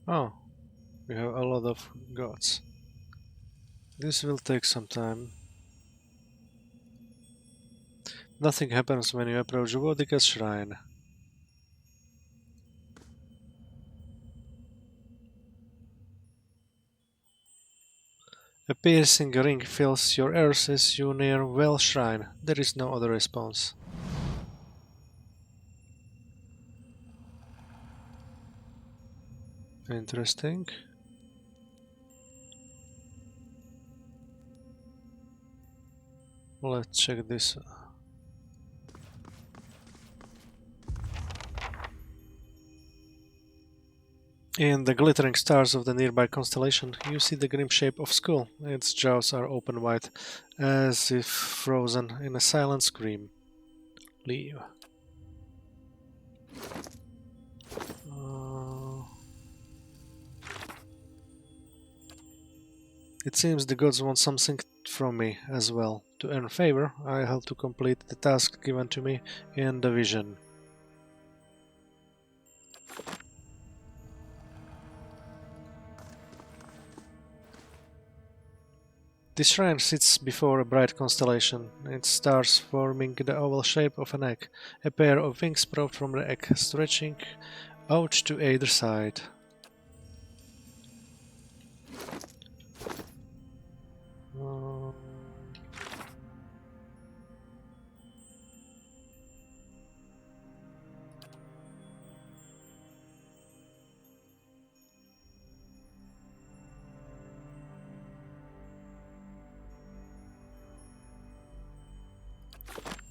Oh, we have a lot of gods. This will take some time. Nothing happens when you approach Vodika's shrine. A piercing ring fills your ears as you near Well Shrine. There is no other response. Interesting. Let's check this. In the glittering stars of the nearby constellation, you see the grim shape of Skull. Its jaws are open wide, as if frozen in a silent scream. Leave. It seems the gods want something from me as well. To earn favor, I have to complete the task given to me in the vision. This shrine sits before a bright constellation, its stars forming the oval shape of an egg, a pair of wings sprout from the egg, stretching out to either side.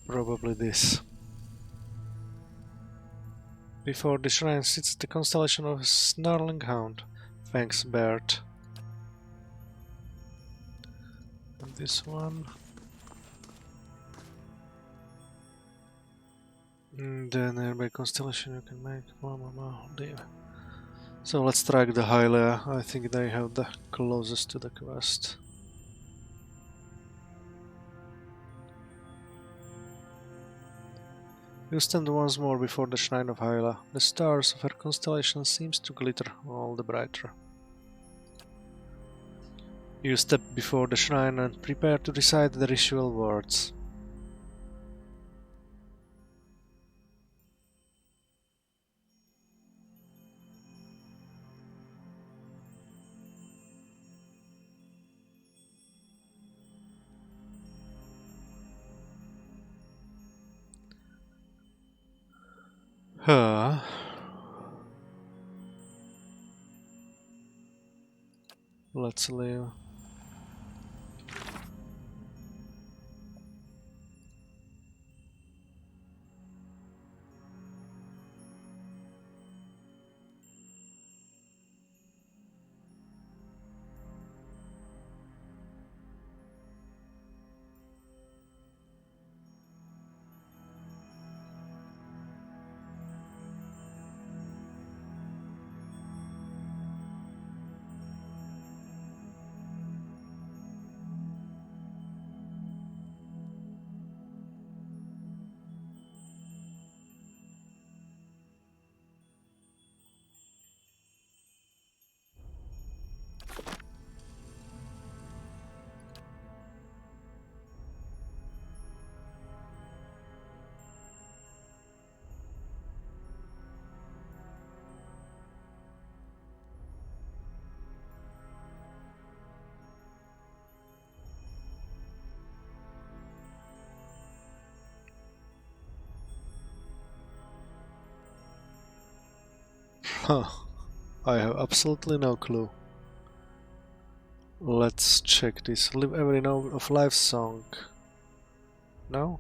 Probably this. Before the shrine sits the constellation of a snarling hound, fangs bared. And this one. The nearby constellation you can make. Leave. So let's track the Hylia. I think they have the closest to the quest. You stand once more before the shrine of Hyla. The stars of her constellation seems to glitter all the brighter. You step before the shrine and prepare to recite the ritual words. Let's leave. Huh. I have absolutely no clue. Let's check this. Live every note of life song. No?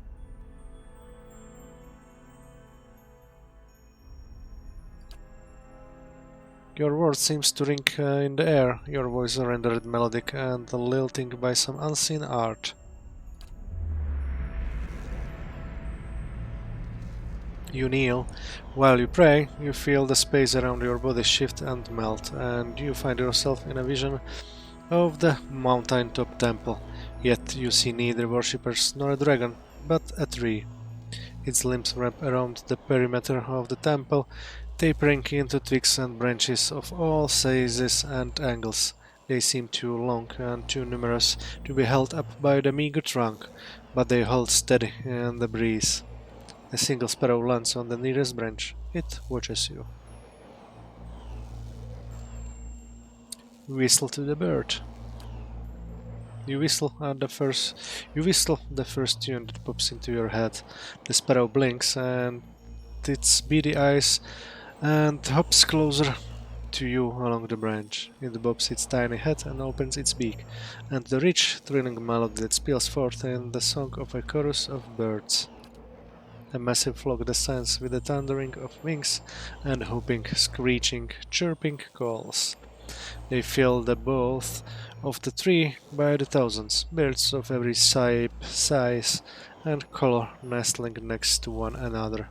Your word seems to ring in the air, your voice rendered melodic and lilting by some unseen art. You kneel. While you pray, you feel the space around your body shift and melt, and you find yourself in a vision of the mountaintop temple. Yet you see neither worshippers nor a dragon, but a tree. Its limbs wrap around the perimeter of the temple, tapering into twigs and branches of all sizes and angles. They seem too long and too numerous to be held up by the meager trunk, but they hold steady in the breeze. A single sparrow lands on the nearest branch. It watches you. Whistle to the bird. You whistle the first tune that pops into your head. The sparrow blinks and its beady eyes and hops closer to you along the branch. It bobs its tiny head and opens its beak, and the rich, thrilling melody that spills forth in the song of a chorus of birds. A massive flock descends with the thundering of wings and whooping, screeching, chirping calls. They fill the boughs of the tree by the thousands, birds of every shape, size, and color nestling next to one another.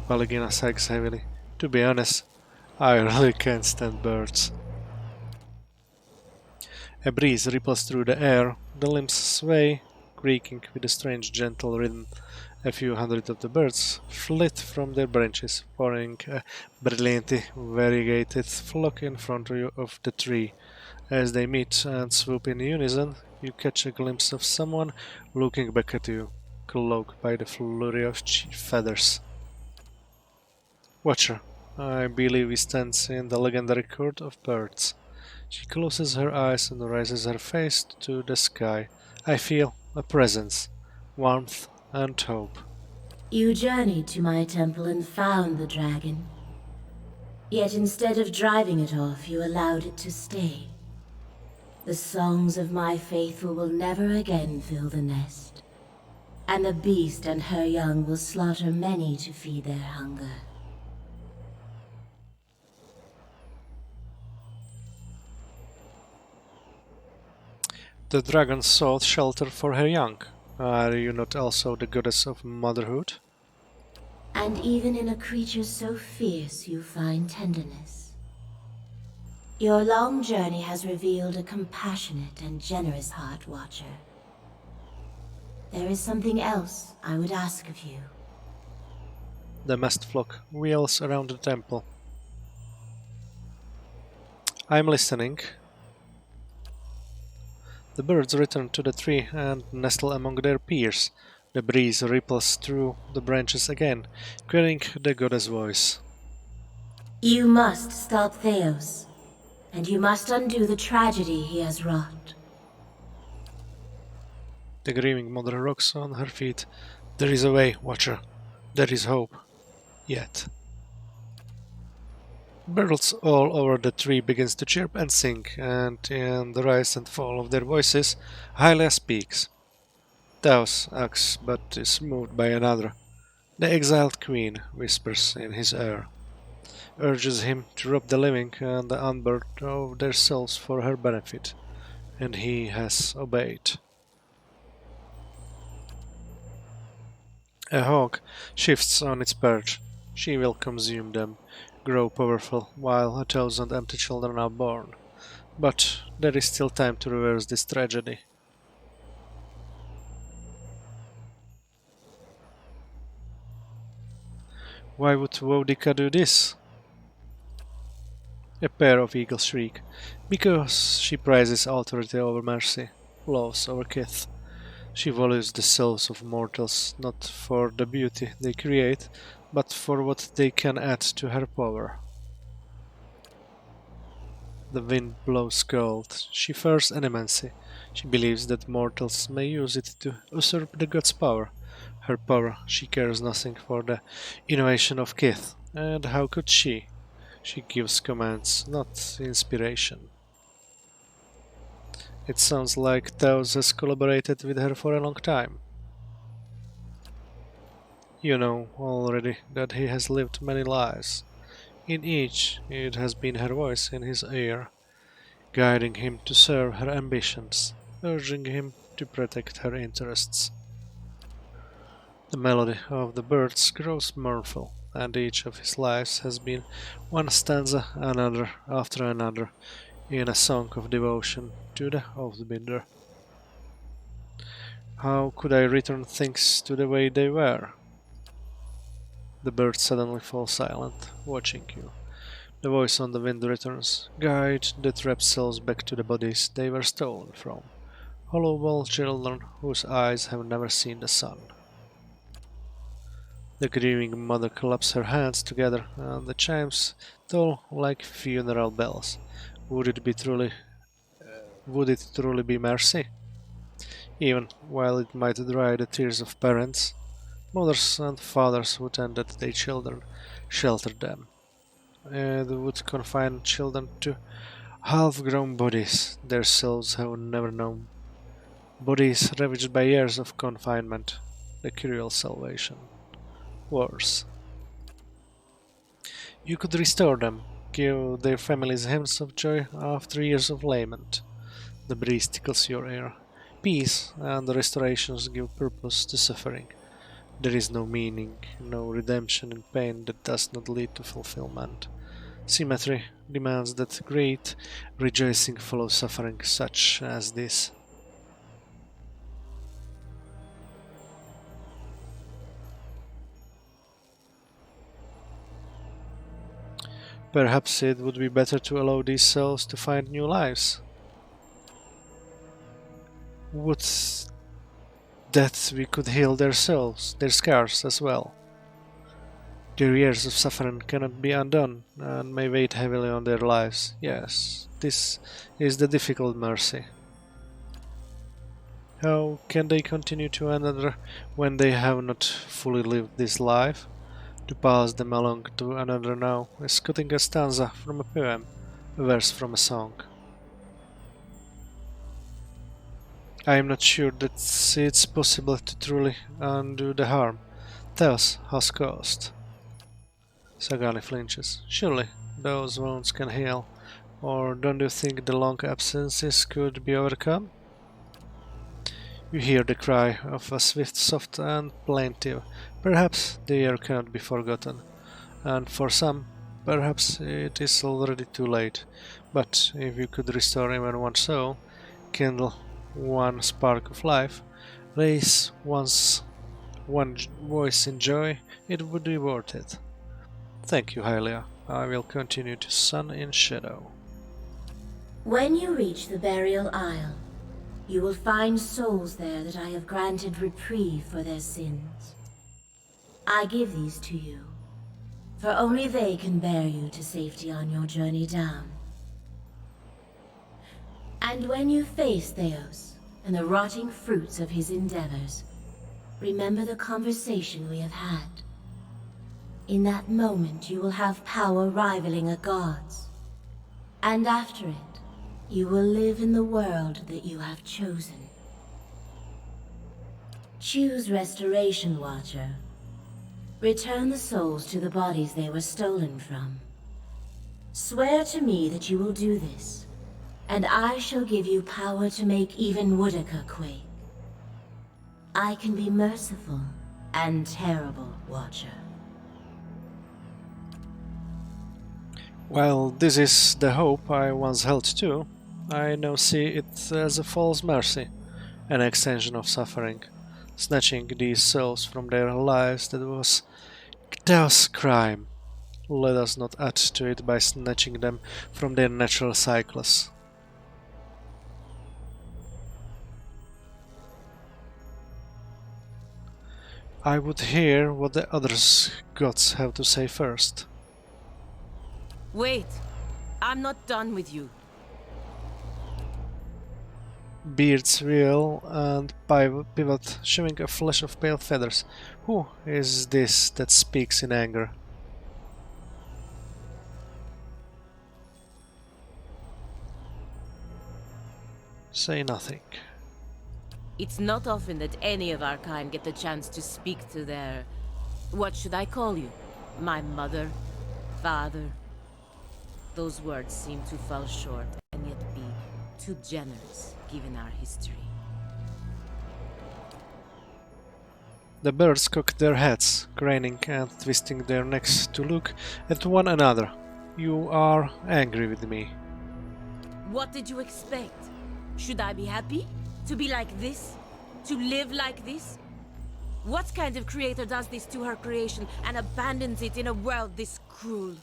Valigina sighs heavily. To be honest, I really can't stand birds. A breeze ripples through the air, the limbs sway, creaking with a strange gentle rhythm. A few hundred of the birds flit from their branches, forming a brilliantly variegated flock in front of the tree. As they meet and swoop in unison, you catch a glimpse of someone looking back at you, cloaked by the flurry of feathers. Watch her. I believe he stands in the legendary court of birds. She closes her eyes and raises her face to the sky. I feel a presence, warmth, and hope. You journeyed to my temple and found the dragon. Yet instead of driving it off, you allowed it to stay. The songs of my faithful will never again fill the nest, and the beast and her young will slaughter many to feed their hunger. The dragon sought shelter for her young. Are you not also the goddess of motherhood? And even in a creature so fierce you find tenderness. Your long journey has revealed a compassionate and generous heart, Watcher. There is something else I would ask of you. The massed flock wheels around the temple. I'm listening. The birds return to the tree and nestle among their peers. The breeze ripples through the branches again, carrying the goddess' voice. You must stop Theos, and you must undo the tragedy he has wrought. The grieving mother rocks on her feet. There is a way, Watcher. There is hope. Yet. Birds all over the tree begins to chirp and sing, and in the rise and fall of their voices, Hylia speaks. Taos acts, but is moved by another. The exiled queen whispers in his ear, urges him to rob the living and the unborn of their souls for her benefit, and he has obeyed. A hawk shifts on its perch. She will consume them, grow powerful, while 1,000 empty children are born. But there is still time to reverse this tragedy. Why would Wodika do this? A pair of eagles shriek. Because she prizes authority over mercy, laws over kith. She values the souls of mortals not for the beauty they create, but for what they can add to her power. The wind blows cold. She fears animancy. She believes that mortals may use it to usurp the god's power. Her power, she cares nothing for the innovation of kith. And how could she? She gives commands, not inspiration. It sounds like Taos has collaborated with her for a long time. You know already that he has lived many lives. In each, it has been her voice in his ear, guiding him to serve her ambitions, urging him to protect her interests. The melody of the birds grows mournful, and each of his lives has been one stanza another after another, in a song of devotion to the Oathbinder. How could I return things to the way they were? The birds suddenly fall silent, watching you. The voice on the wind returns. Guide the trapped souls back to the bodies they were stolen from. Hollow children whose eyes have never seen the sun. The grieving mother claps her hands together, and the chimes toll like funeral bells. Would it be truly Would it truly be mercy? Even while it might dry the tears of parents, mothers and fathers who tended their children, sheltered them. It would confine children to half-grown bodies their souls have never known. Bodies ravaged by years of confinement. The cruel salvation. Worse. You could restore them, give their families hymns of joy after years of lament. The breeze tickles your ear. Peace and the restorations give purpose to suffering. There is no meaning, no redemption in pain that does not lead to fulfillment. Symmetry demands that great rejoicing follow suffering such as this. Perhaps it would be better to allow these souls to find new lives. Would that we could heal their souls, their scars as well. Their years of suffering cannot be undone and may weigh heavily on their lives. Yes, this is the difficult mercy. How can they continue to another when they have not fully lived this life? To pass them along to another now is cutting a stanza from a poem, a verse from a song. I am not sure that it's possible to truly undo the harm Theos has caused. Sagani flinches. Surely, those wounds can heal, or don't you think the long absences could be overcome? You hear the cry of a swift, soft, and plaintive. Perhaps the year cannot be forgotten, and for some, perhaps it is already too late. But if you could restore even one soul, kindle one spark of life, raise one voice in joy, it would be worth it. Thank you, Hylia. I will continue to sun in shadow. When you reach the burial isle, you will find souls there that I have granted reprieve for their sins. I give these to you, for only they can bear you to safety on your journey down. And when you face Theos and the rotting fruits of his endeavors, remember the conversation we have had. In that moment, you will have power rivaling a god's. And after it, you will live in the world that you have chosen. Choose Restoration, Watcher. Return the souls to the bodies they were stolen from. Swear to me that you will do this, and I shall give you power to make even Woodica quake. I can be merciful and terrible, Watcher. Well, this is the hope I once held too. I now see it as a false mercy, an extension of suffering, snatching these souls from their lives that was Theos' crime. Let us not add to it by snatching them from their natural cycles. I would hear what the other gods have to say first. Wait! I'm not done with you. Beards wheel and pivot, showing a flash of pale feathers. Who is this that speaks in anger? Say nothing. It's not often that any of our kind get the chance to speak to their... What should I call you? My mother? Father? Those words seem to fall short and yet be too generous, given our history. The birds cock their heads, craning and twisting their necks to look at one another. You are angry with me. What did you expect? Should I be happy? To be like this? To live like this? What kind of creator does this to her creation and abandons it in a world this cruel?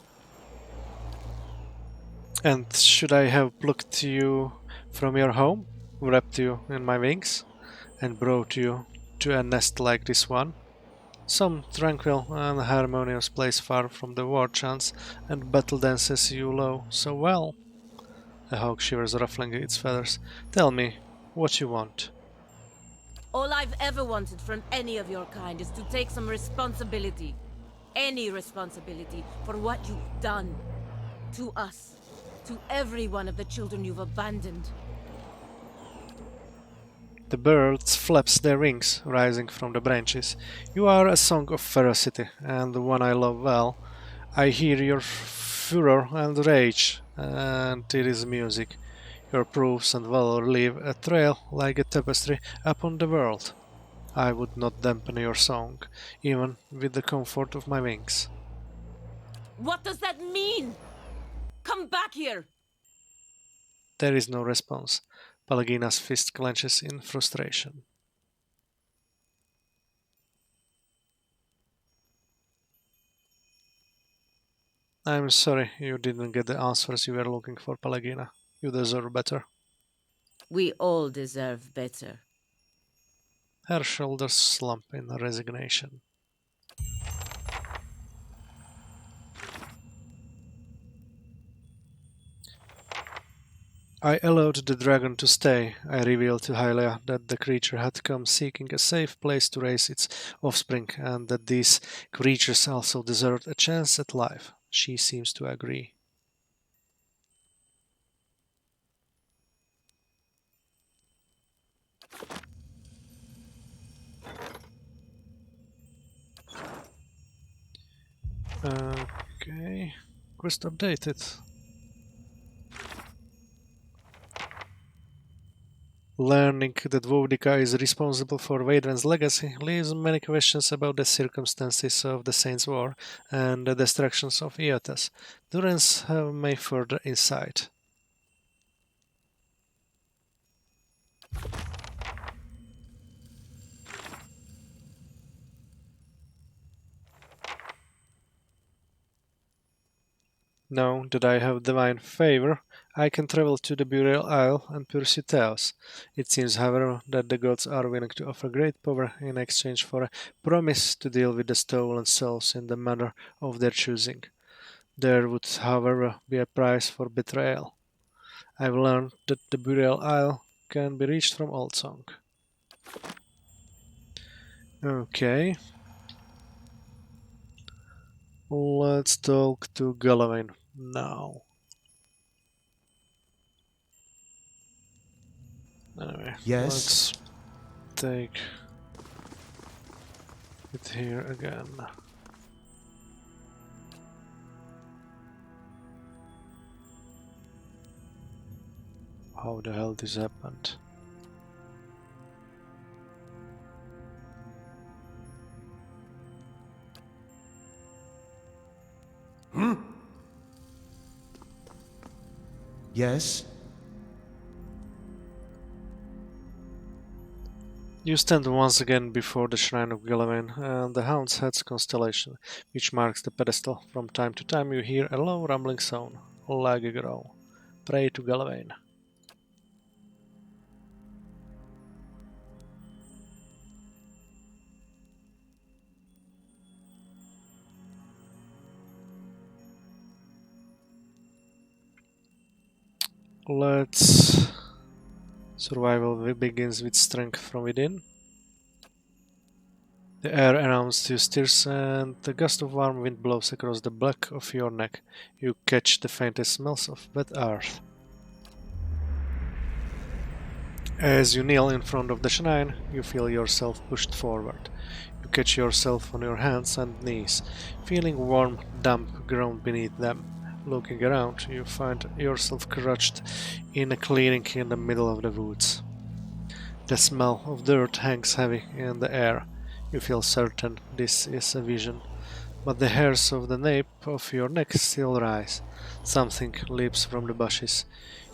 And should I have plucked you from your home, wrapped you in my wings, and brought you to a nest like this one? Some tranquil and harmonious place far from the war chants and battle dances you love so well. A hawk shivers, ruffling its feathers. Tell me what you want. All I've ever wanted from any of your kind is to take some responsibility. any responsibility for what you've done. To us. To every one of the children you've abandoned. The birds flaps their wings, rising from the branches. You are a song of ferocity, and one I love well. I hear your furor and rage, and it is music. Your proofs and valor leave a trail like a tapestry upon the world. I would not dampen your song, even with the comfort of my wings. What does that mean? Come back here! There is no response. Pelagina's fist clenches in frustration. I'm sorry you didn't get the answers you were looking for, Pelagina. You deserve better. We all deserve better. Her shoulders slump in resignation. I allowed the dragon to stay. I revealed to Hylia that the creature had come seeking a safe place to raise its offspring, and that these creatures also deserved a chance at life. She seems to agree. Okay. Quest updated. Learning that Vodica is responsible for Vaidren's legacy leaves many questions about the circumstances of the Saints' War and the destructions of Eotas. Durance may further insight. Now that I have divine favor, I can travel to the Burial Isle and pursue Theos. It seems, however, that the gods are willing to offer great power in exchange for a promise to deal with the stolen souls in the manner of their choosing. There would, however, be a price for betrayal. I've learned that the Burial Isle can be reached from Oldsong. Okay. Let's talk to Galloway now. Anyway, Yes? let's take it here again. How the hell this happened? Yes? You stand once again before the shrine of Galloway and the Hound's Head's constellation, which marks the pedestal. From time to time you hear a low rumbling sound, like a growl. Pray to Galloway. Let's... Survival begins with strength from within. The air around you stirs, and a gust of warm wind blows across the back of your neck. You catch the faintest smells of wet earth. As you kneel in front of the shrine, you feel yourself pushed forward. You catch yourself on your hands and knees, feeling warm, damp ground beneath them. Looking around, you find yourself crouched in a clearing in the middle of the woods. The smell of dirt hangs heavy in the air. You feel certain this is a vision, but the hairs of the nape of your neck still rise. Something leaps from the bushes.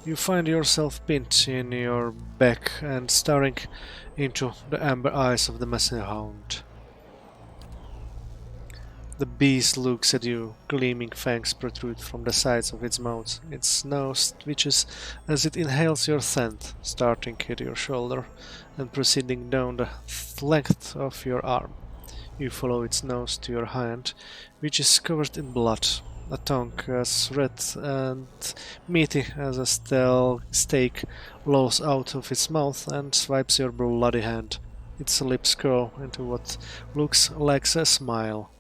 You find yourself pinned in your back and staring into the amber eyes of the messy hound. The beast looks at you. Gleaming fangs protrude from the sides of its mouth. Its nose twitches as it inhales your scent, starting at your shoulder and proceeding down the length of your arm. You follow its nose to your hand, which is covered in blood. A tongue as red and meaty as a steak lolls out of its mouth and swipes your bloody hand. Its lips curl into what looks like a smile.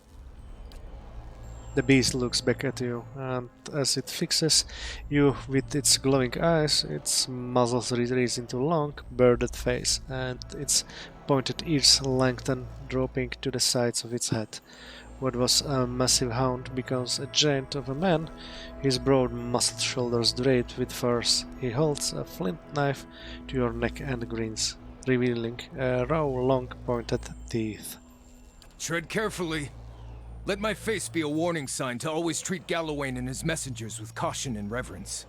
The beast looks back at you, and as it fixes you with its glowing eyes, its muzzles raise into a long, bearded face, and its pointed ears lengthen, dropping to the sides of its head. What was a massive hound becomes a giant of a man, his broad muscled shoulders draped with furs. He holds a flint knife to your neck and grins, revealing a row long pointed teeth. Tread carefully. Let my face be a warning sign to always treat Gallowayne and his messengers with caution and reverence.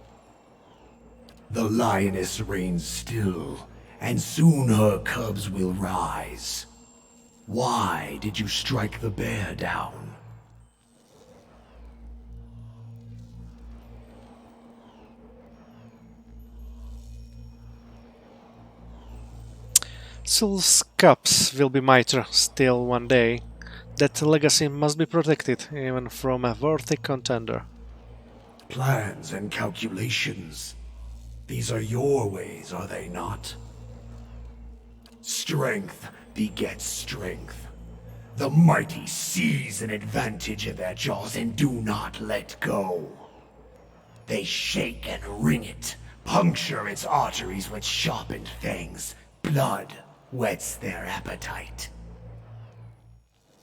The lioness reigns still, and soon her cubs will rise. Why did you strike the bear down? Soul's cups will be mightier still one day. That legacy must be protected, even from a worthy contender. Plans and calculations. These are your ways, are they not? Strength begets strength. The mighty seize an advantage in their jaws and do not let go. They shake and wring it, puncture its arteries with sharpened fangs. Blood whets their appetite.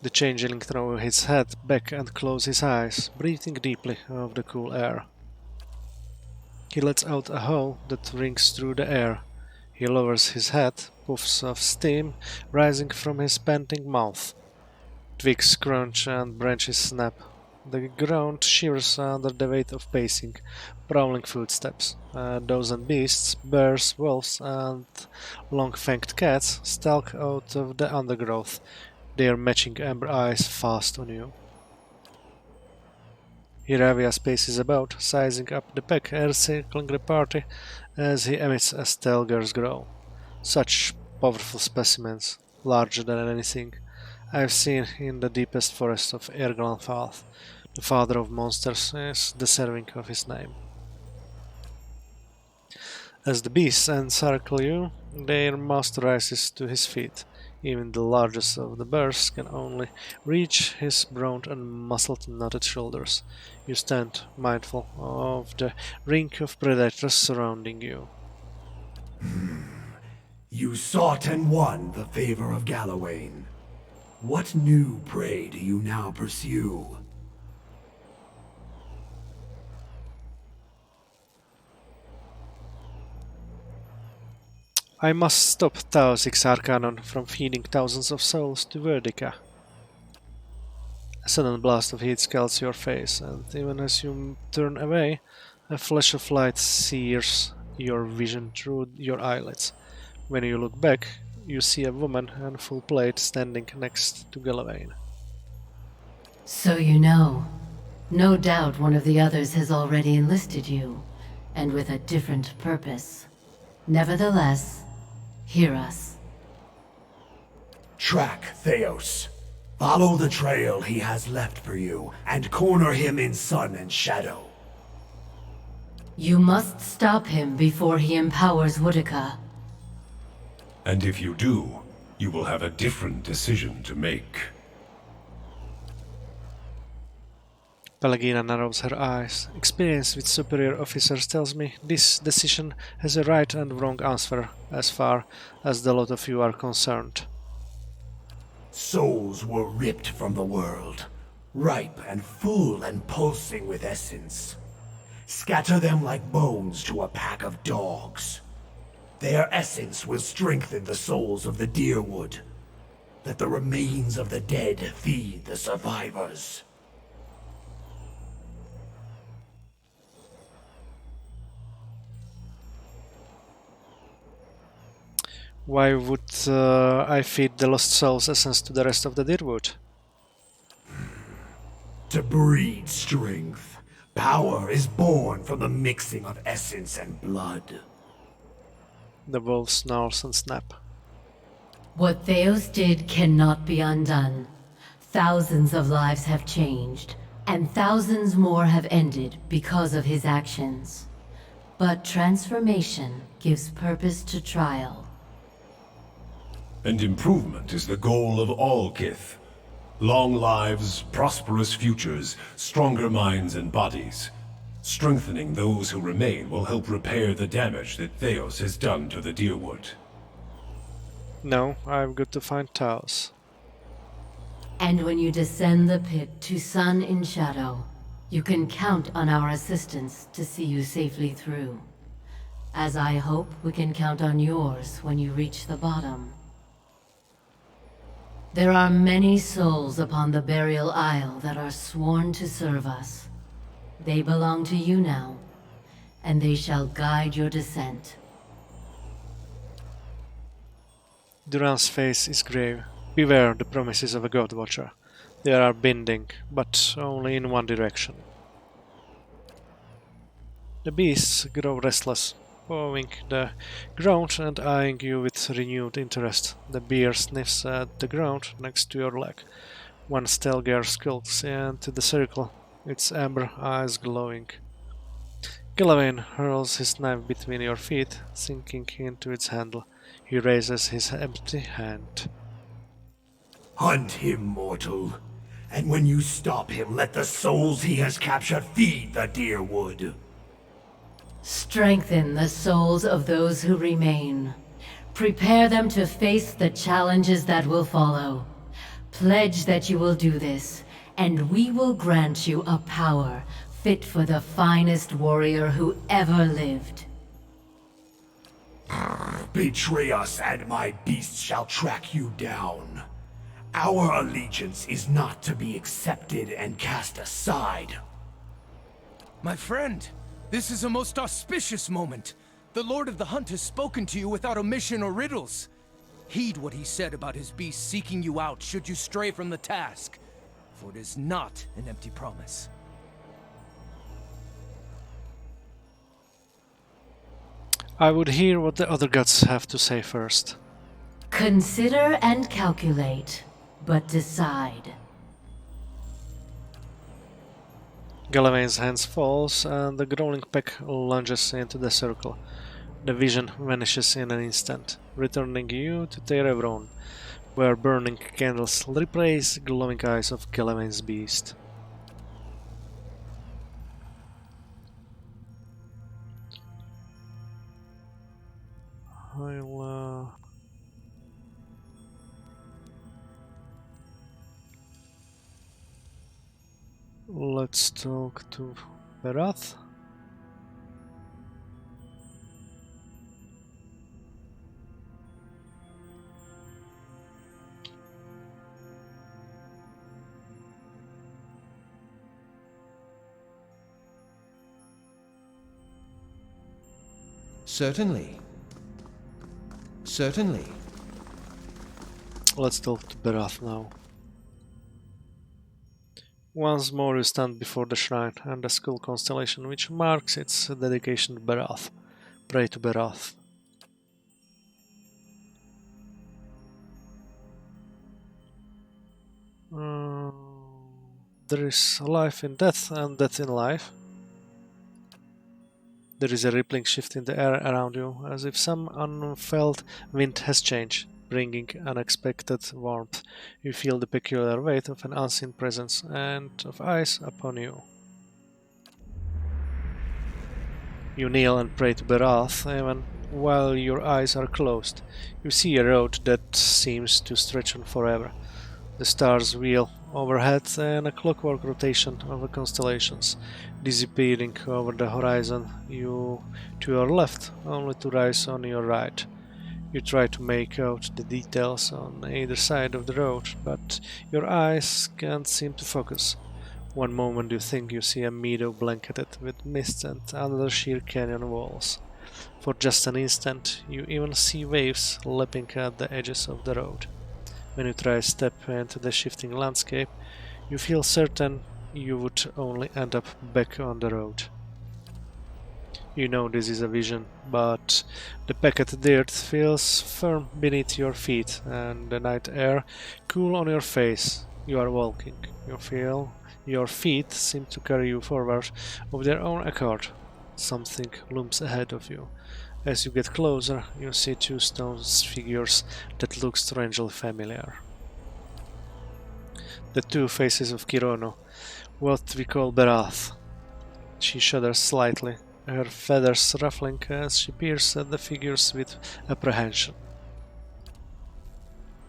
The changeling throws his head back and closes his eyes, breathing deeply of the cool air. He lets out a howl that rings through the air. He lowers his head, puffs of steam rising from his panting mouth. Twigs crunch and branches snap. The ground shivers under the weight of pacing, prowling footsteps. A dozen beasts, bears, wolves, and long-fanged cats stalk out of the undergrowth, their matching amber eyes fast on you. Iravia spaces about, sizing up the pack, encircling the party as he emits a Stelgar's growl. Such powerful specimens, larger than anything I've seen in the deepest forests of Erglanfalth. The father of monsters is deserving of his name. As the beasts encircle you, their master rises to his feet. Even the largest of the bears can only reach his broad and muscled knotted shoulders. You stand mindful of the ring of predators surrounding you. You sought and won the favor of Gallowayne. What new prey do you now pursue? I must stop Taosik's Arcanon from feeding thousands of souls to Verdica. A sudden blast of heat scalds your face, and even as you turn away, a flash of light sears your vision through your eyelids. When you look back, you see a woman in full plate standing next to Gallowayne. So you know. No doubt one of the others has already enlisted you, and with a different purpose. Nevertheless, hear us. Track Theos. Follow the trail he has left for you, and corner him in sun and shadow. You must stop him before he empowers Woodica. And if you do, you will have a different decision to make. Pelagina narrows her eyes. Experience with superior officers tells me this decision has a right and wrong answer as far as the lot of you are concerned. Souls were ripped from the world, ripe and full and pulsing with essence. Scatter them like bones to a pack of dogs. Their essence will strengthen the souls of the Deerwood. Let the remains of the dead feed the survivors. Why would I feed the lost soul's essence to the rest of the Deerwood? To breed strength. Power is born from the mixing of essence and blood. The wolf snarls and snap. What Theos did cannot be undone. Thousands of lives have changed, and thousands more have ended because of his actions. But transformation gives purpose to trial. And improvement is the goal of all Kith. Long lives, prosperous futures, stronger minds and bodies. Strengthening those who remain will help repair the damage that Theos has done to the Deerwood. No, I've got to find Taos. And when you descend the pit to Sun in Shadow, you can count on our assistance to see you safely through. As I hope we can count on yours when you reach the bottom. There are many souls upon the burial isle that are sworn to serve us. They belong to you now, and they shall guide your descent. Duran's face is grave. Beware the promises of a God Watcher. They are binding, but only in one direction. The beasts grow restless, pawing the ground and eyeing you with renewed interest. The bear sniffs at the ground next to your leg. One stelgar skulks into the circle, its amber eyes glowing. Gillavain hurls his knife between your feet, sinking into its handle. He raises his empty hand. Hunt him, mortal. And when you stop him, let the souls he has captured feed the Deerwood. Strengthen the souls of those who remain. Prepare them to face the challenges that will follow. Pledge that you will do this, and we will grant you a power fit for the finest warrior who ever lived. Betray us, and my beasts shall track you down. Our allegiance is not to be accepted and cast aside. My friend, this is a most auspicious moment. The Lord of the Hunt has spoken to you without omission or riddles. Heed what he said about his beast seeking you out should you stray from the task, for it is not an empty promise. I would hear what the other gods have to say first. Consider and calculate, but decide. Gallavain's hands falls and the growling pack lunges into the circle. The vision vanishes in an instant, returning you to Terevron, where burning candles replace glowing eyes of Gallavain's beast. Let's talk to Berath. Certainly. Certainly. Let's talk to Berath now. Once more you stand before the shrine and the skull constellation which marks its dedication to Berath. Pray to Berath. There is life in death and death in life. There is a rippling shift in the air around you, as if some unfelt wind has changed, bringing unexpected warmth. You feel the peculiar weight of an unseen presence and of eyes upon you. You kneel and pray to Berath, even while your eyes are closed. You see a road that seems to stretch on forever. The stars wheel overhead in a clockwork rotation of the constellations, disappearing over the horizon, you to your left, only to rise on your right. You try to make out the details on either side of the road, but your eyes can't seem to focus. One moment you think you see a meadow blanketed with mist and another sheer canyon walls. For just an instant, you even see waves lapping at the edges of the road. When you try to step into the shifting landscape, you feel certain you would only end up back on the road. You know this is a vision, but the packed dirt feels firm beneath your feet and the night air cool on your face. You are walking. You feel your feet seem to carry you forward of their own accord. Something looms ahead of you. As you get closer, you see two stone figures that look strangely familiar. The two faces of Kirono, what we call Berath. She shudders slightly, her feathers ruffling as she peers at the figures with apprehension.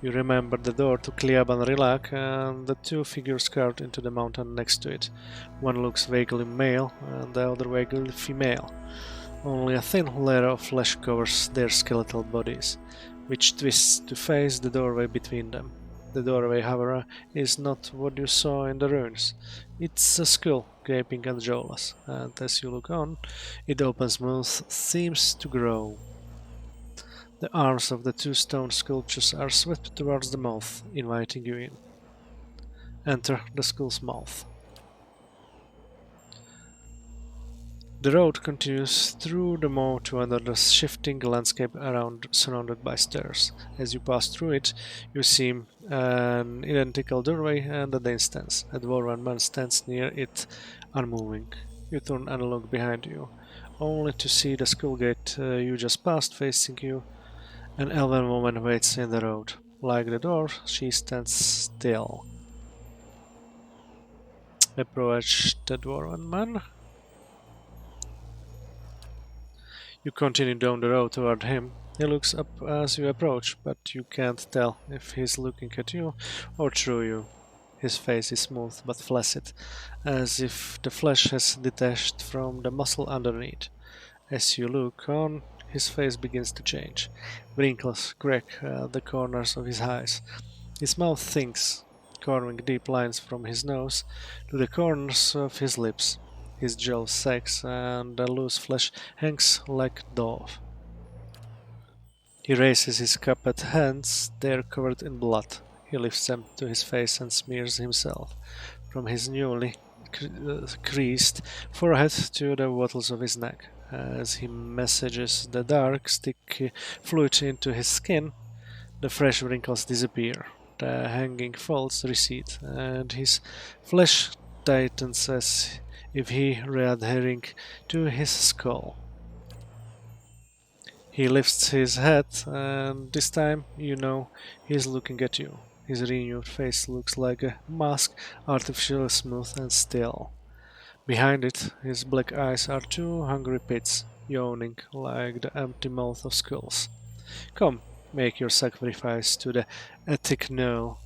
You remember the door to Kliaban Rilak and the two figures carved into the mountain next to it. One looks vaguely male and the other vaguely female. Only a thin layer of flesh covers their skeletal bodies, which twists to face the doorway between them. The doorway, however, is not what you saw in the ruins. It's a skull, gaping and jawless, and as you look on, its open mouth seems to grow. The arms of the two stone sculptures are swept towards the mouth, inviting you in. Enter the skull's mouth. The road continues through the moor to under the shifting landscape around, surrounded by stairs. As you pass through it, you see an identical doorway and a distance. A dwarven man stands near it, unmoving. You turn and look behind you, only to see the skull gate you just passed facing you. An elven woman waits in the road. Like the door, she stands still. Approach the dwarven man. You continue down the road toward him. He looks up as you approach, but you can't tell if he's looking at you or through you. His face is smooth but flaccid, as if the flesh has detached from the muscle underneath. As you look on, his face begins to change. Wrinkles crack at the corners of his eyes. His mouth thinks, carving deep lines from his nose to the corners of his lips. His jaw sags and the loose flesh hangs like dough. He raises his cupped hands, they are covered in blood. He lifts them to his face and smears himself from his newly creased forehead to the wattles of his neck. As he massages the dark, sticky fluid into his skin, the fresh wrinkles disappear, the hanging folds recede, and his flesh tightens as if he were adhering to his skull. He lifts his head, and this time you know he is looking at you. His renewed face looks like a mask, artificially smooth and still. Behind it, his black eyes are two hungry pits, yawning like the empty mouth of skulls. Come, make your sacrifice to the Attic Knoll.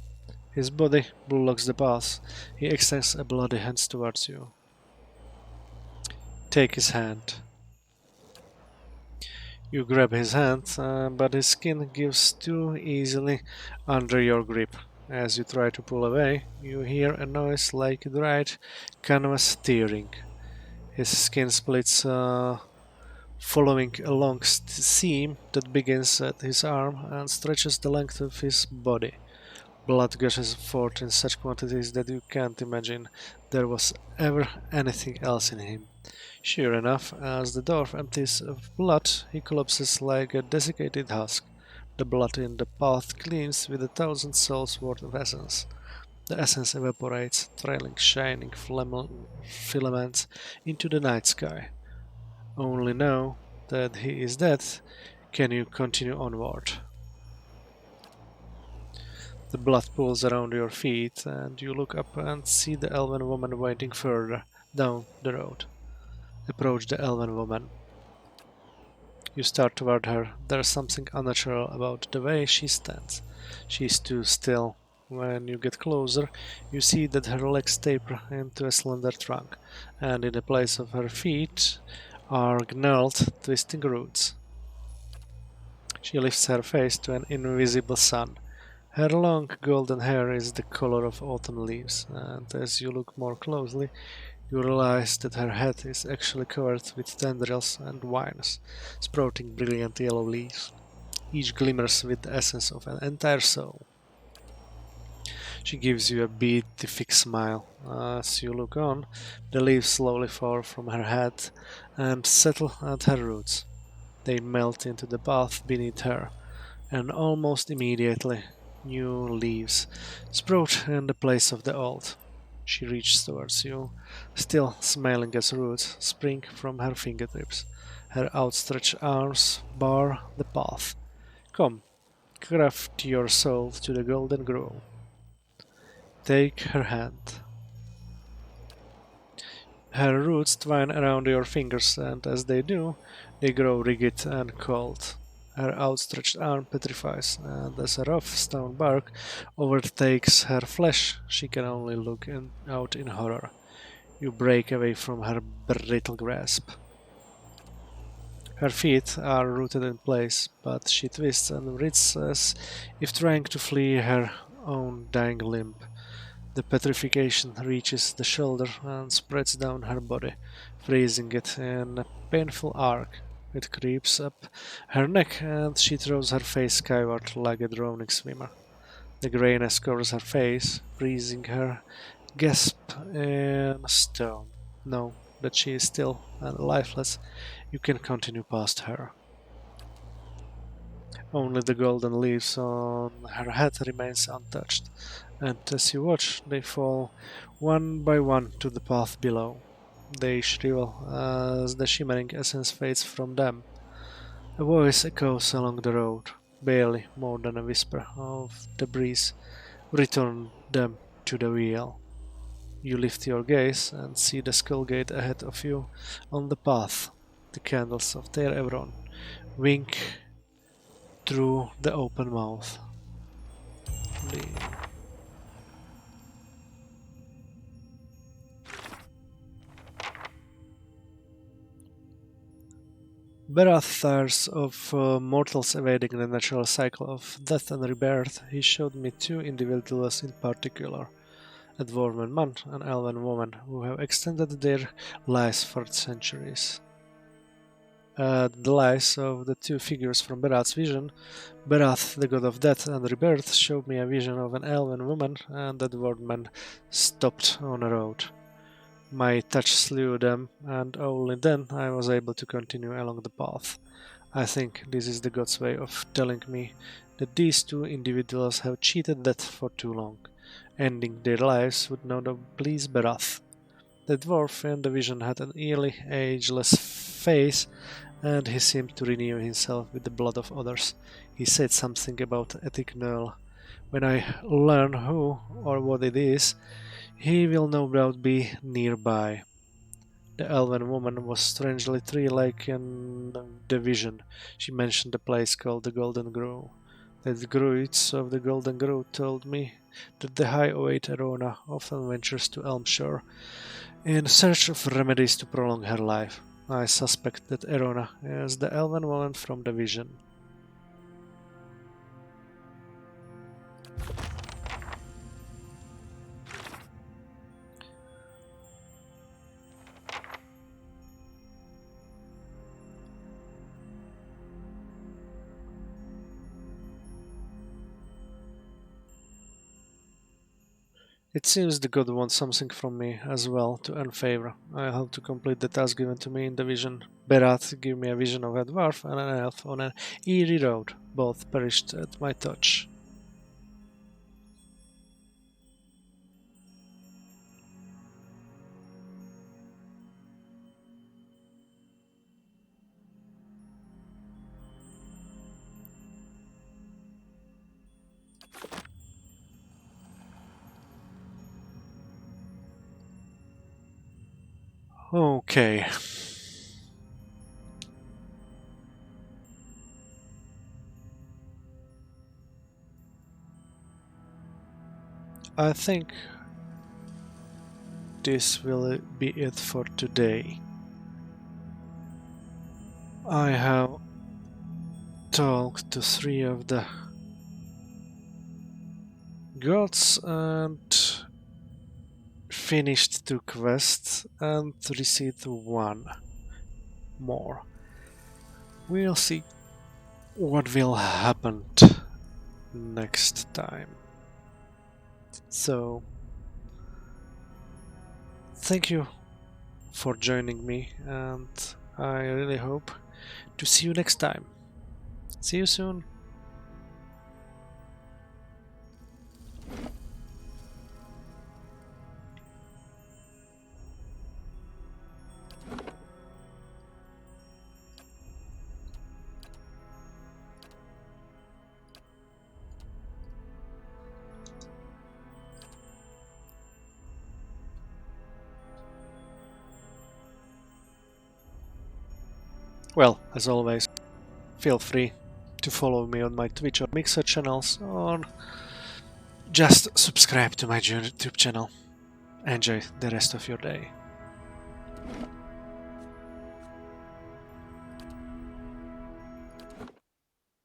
His body blocks the path. He extends a bloody hand towards you. Take his hand. You grab his hand, but his skin gives too easily under your grip. As you try to pull away, you hear a noise like dried canvas tearing. His skin splits, following a long seam that begins at his arm and stretches the length of his body. Blood gushes forth in such quantities that you can't imagine there was ever anything else in him. Sure enough, as the dwarf empties of blood, he collapses like a desiccated husk. The blood in the path cleans with 1,000 souls worth of essence. The essence evaporates, trailing shining filaments into the night sky. Only now that he is dead, can you continue onward. The blood pools around your feet, and you look up and see the elven woman waiting further down the road. Approach the elven woman. You start toward her. There is something unnatural about the way she stands. She is too still. When you get closer, you see that her legs taper into a slender trunk, and in the place of her feet are gnarled, twisting roots. She lifts her face to an invisible sun. Her long golden hair is the color of autumn leaves, and as you look more closely, you realize that her head is actually covered with tendrils and vines, sprouting brilliant yellow leaves. Each glimmers with the essence of an entire soul. She gives you a beatific smile. As you look on, the leaves slowly fall from her head and settle at her roots. They melt into the path beneath her, and almost immediately new leaves sprout in the place of the old. She reaches towards you, still smiling as roots spring from her fingertips. Her outstretched arms bar the path. Come, craft your soul to the golden grove. take her hand. Her roots twine around your fingers, and as they do, they grow rigid and cold. Her outstretched arm petrifies, and as a rough stone bark overtakes her flesh, she can only look out in horror. You break away from her brittle grasp. Her feet are rooted in place, but she twists and writhes as if trying to flee her own dying limb. The petrification reaches the shoulder and spreads down her body, freezing it in a painful arc. It creeps up her neck and she throws her face skyward like a drowning swimmer. The grayness covers her face, freezing her gasp in stone. Know that she is still and lifeless. You can continue past her. Only the golden leaves on her head remains untouched, and as you watch, they fall one by one to the path below. They shrivel as the shimmering essence fades from them. A voice echoes along the road, barely more than a whisper of the breeze. Return them to the wheel. You lift your gaze and see the skull gate ahead of you on the path. The candles of Ter Evron wink through the open mouth. The Berath tires of mortals evading the natural cycle of death and rebirth. He showed me two individuals in particular, a dwarven man and an elven woman, who have extended their lives for centuries. The lives of the two figures from Berath's vision, Berath, the god of death and rebirth, showed me a vision of an elven woman and a dwarven man stopped on a road. My touch slew them, and only then I was able to continue along the path. I think this is the god's way of telling me that these two individuals have cheated death for too long. Ending their lives would no doubt please Berath. The dwarf in the vision had an eerily ageless face, and he seemed to renew himself with the blood of others. He said something about ethic null. When I learn who or what it is, he will no doubt be nearby. The elven woman was strangely tree-like in the vision. She mentioned a place called the Golden Grove. The druids of the Golden Grove told me that the high-oath Arona often ventures to Elmshire in search of remedies to prolong her life. I suspect that Arona is the elven woman from the vision. It seems the god wants something from me as well to earn favor. I have to complete the task given to me in the vision. Berath gave me a vision of a dwarf and an elf on an eerie road. Both perished at my touch. Okay. I think this will be it for today. I have talked to three of the gods and finished two quests and received one more. We'll see what will happen next time. So, thank you for joining me, and I really hope to see you next time. See you soon. well, as always, feel free to follow me on my Twitch or Mixer channels, or just subscribe to my YouTube channel. Enjoy the rest of your day.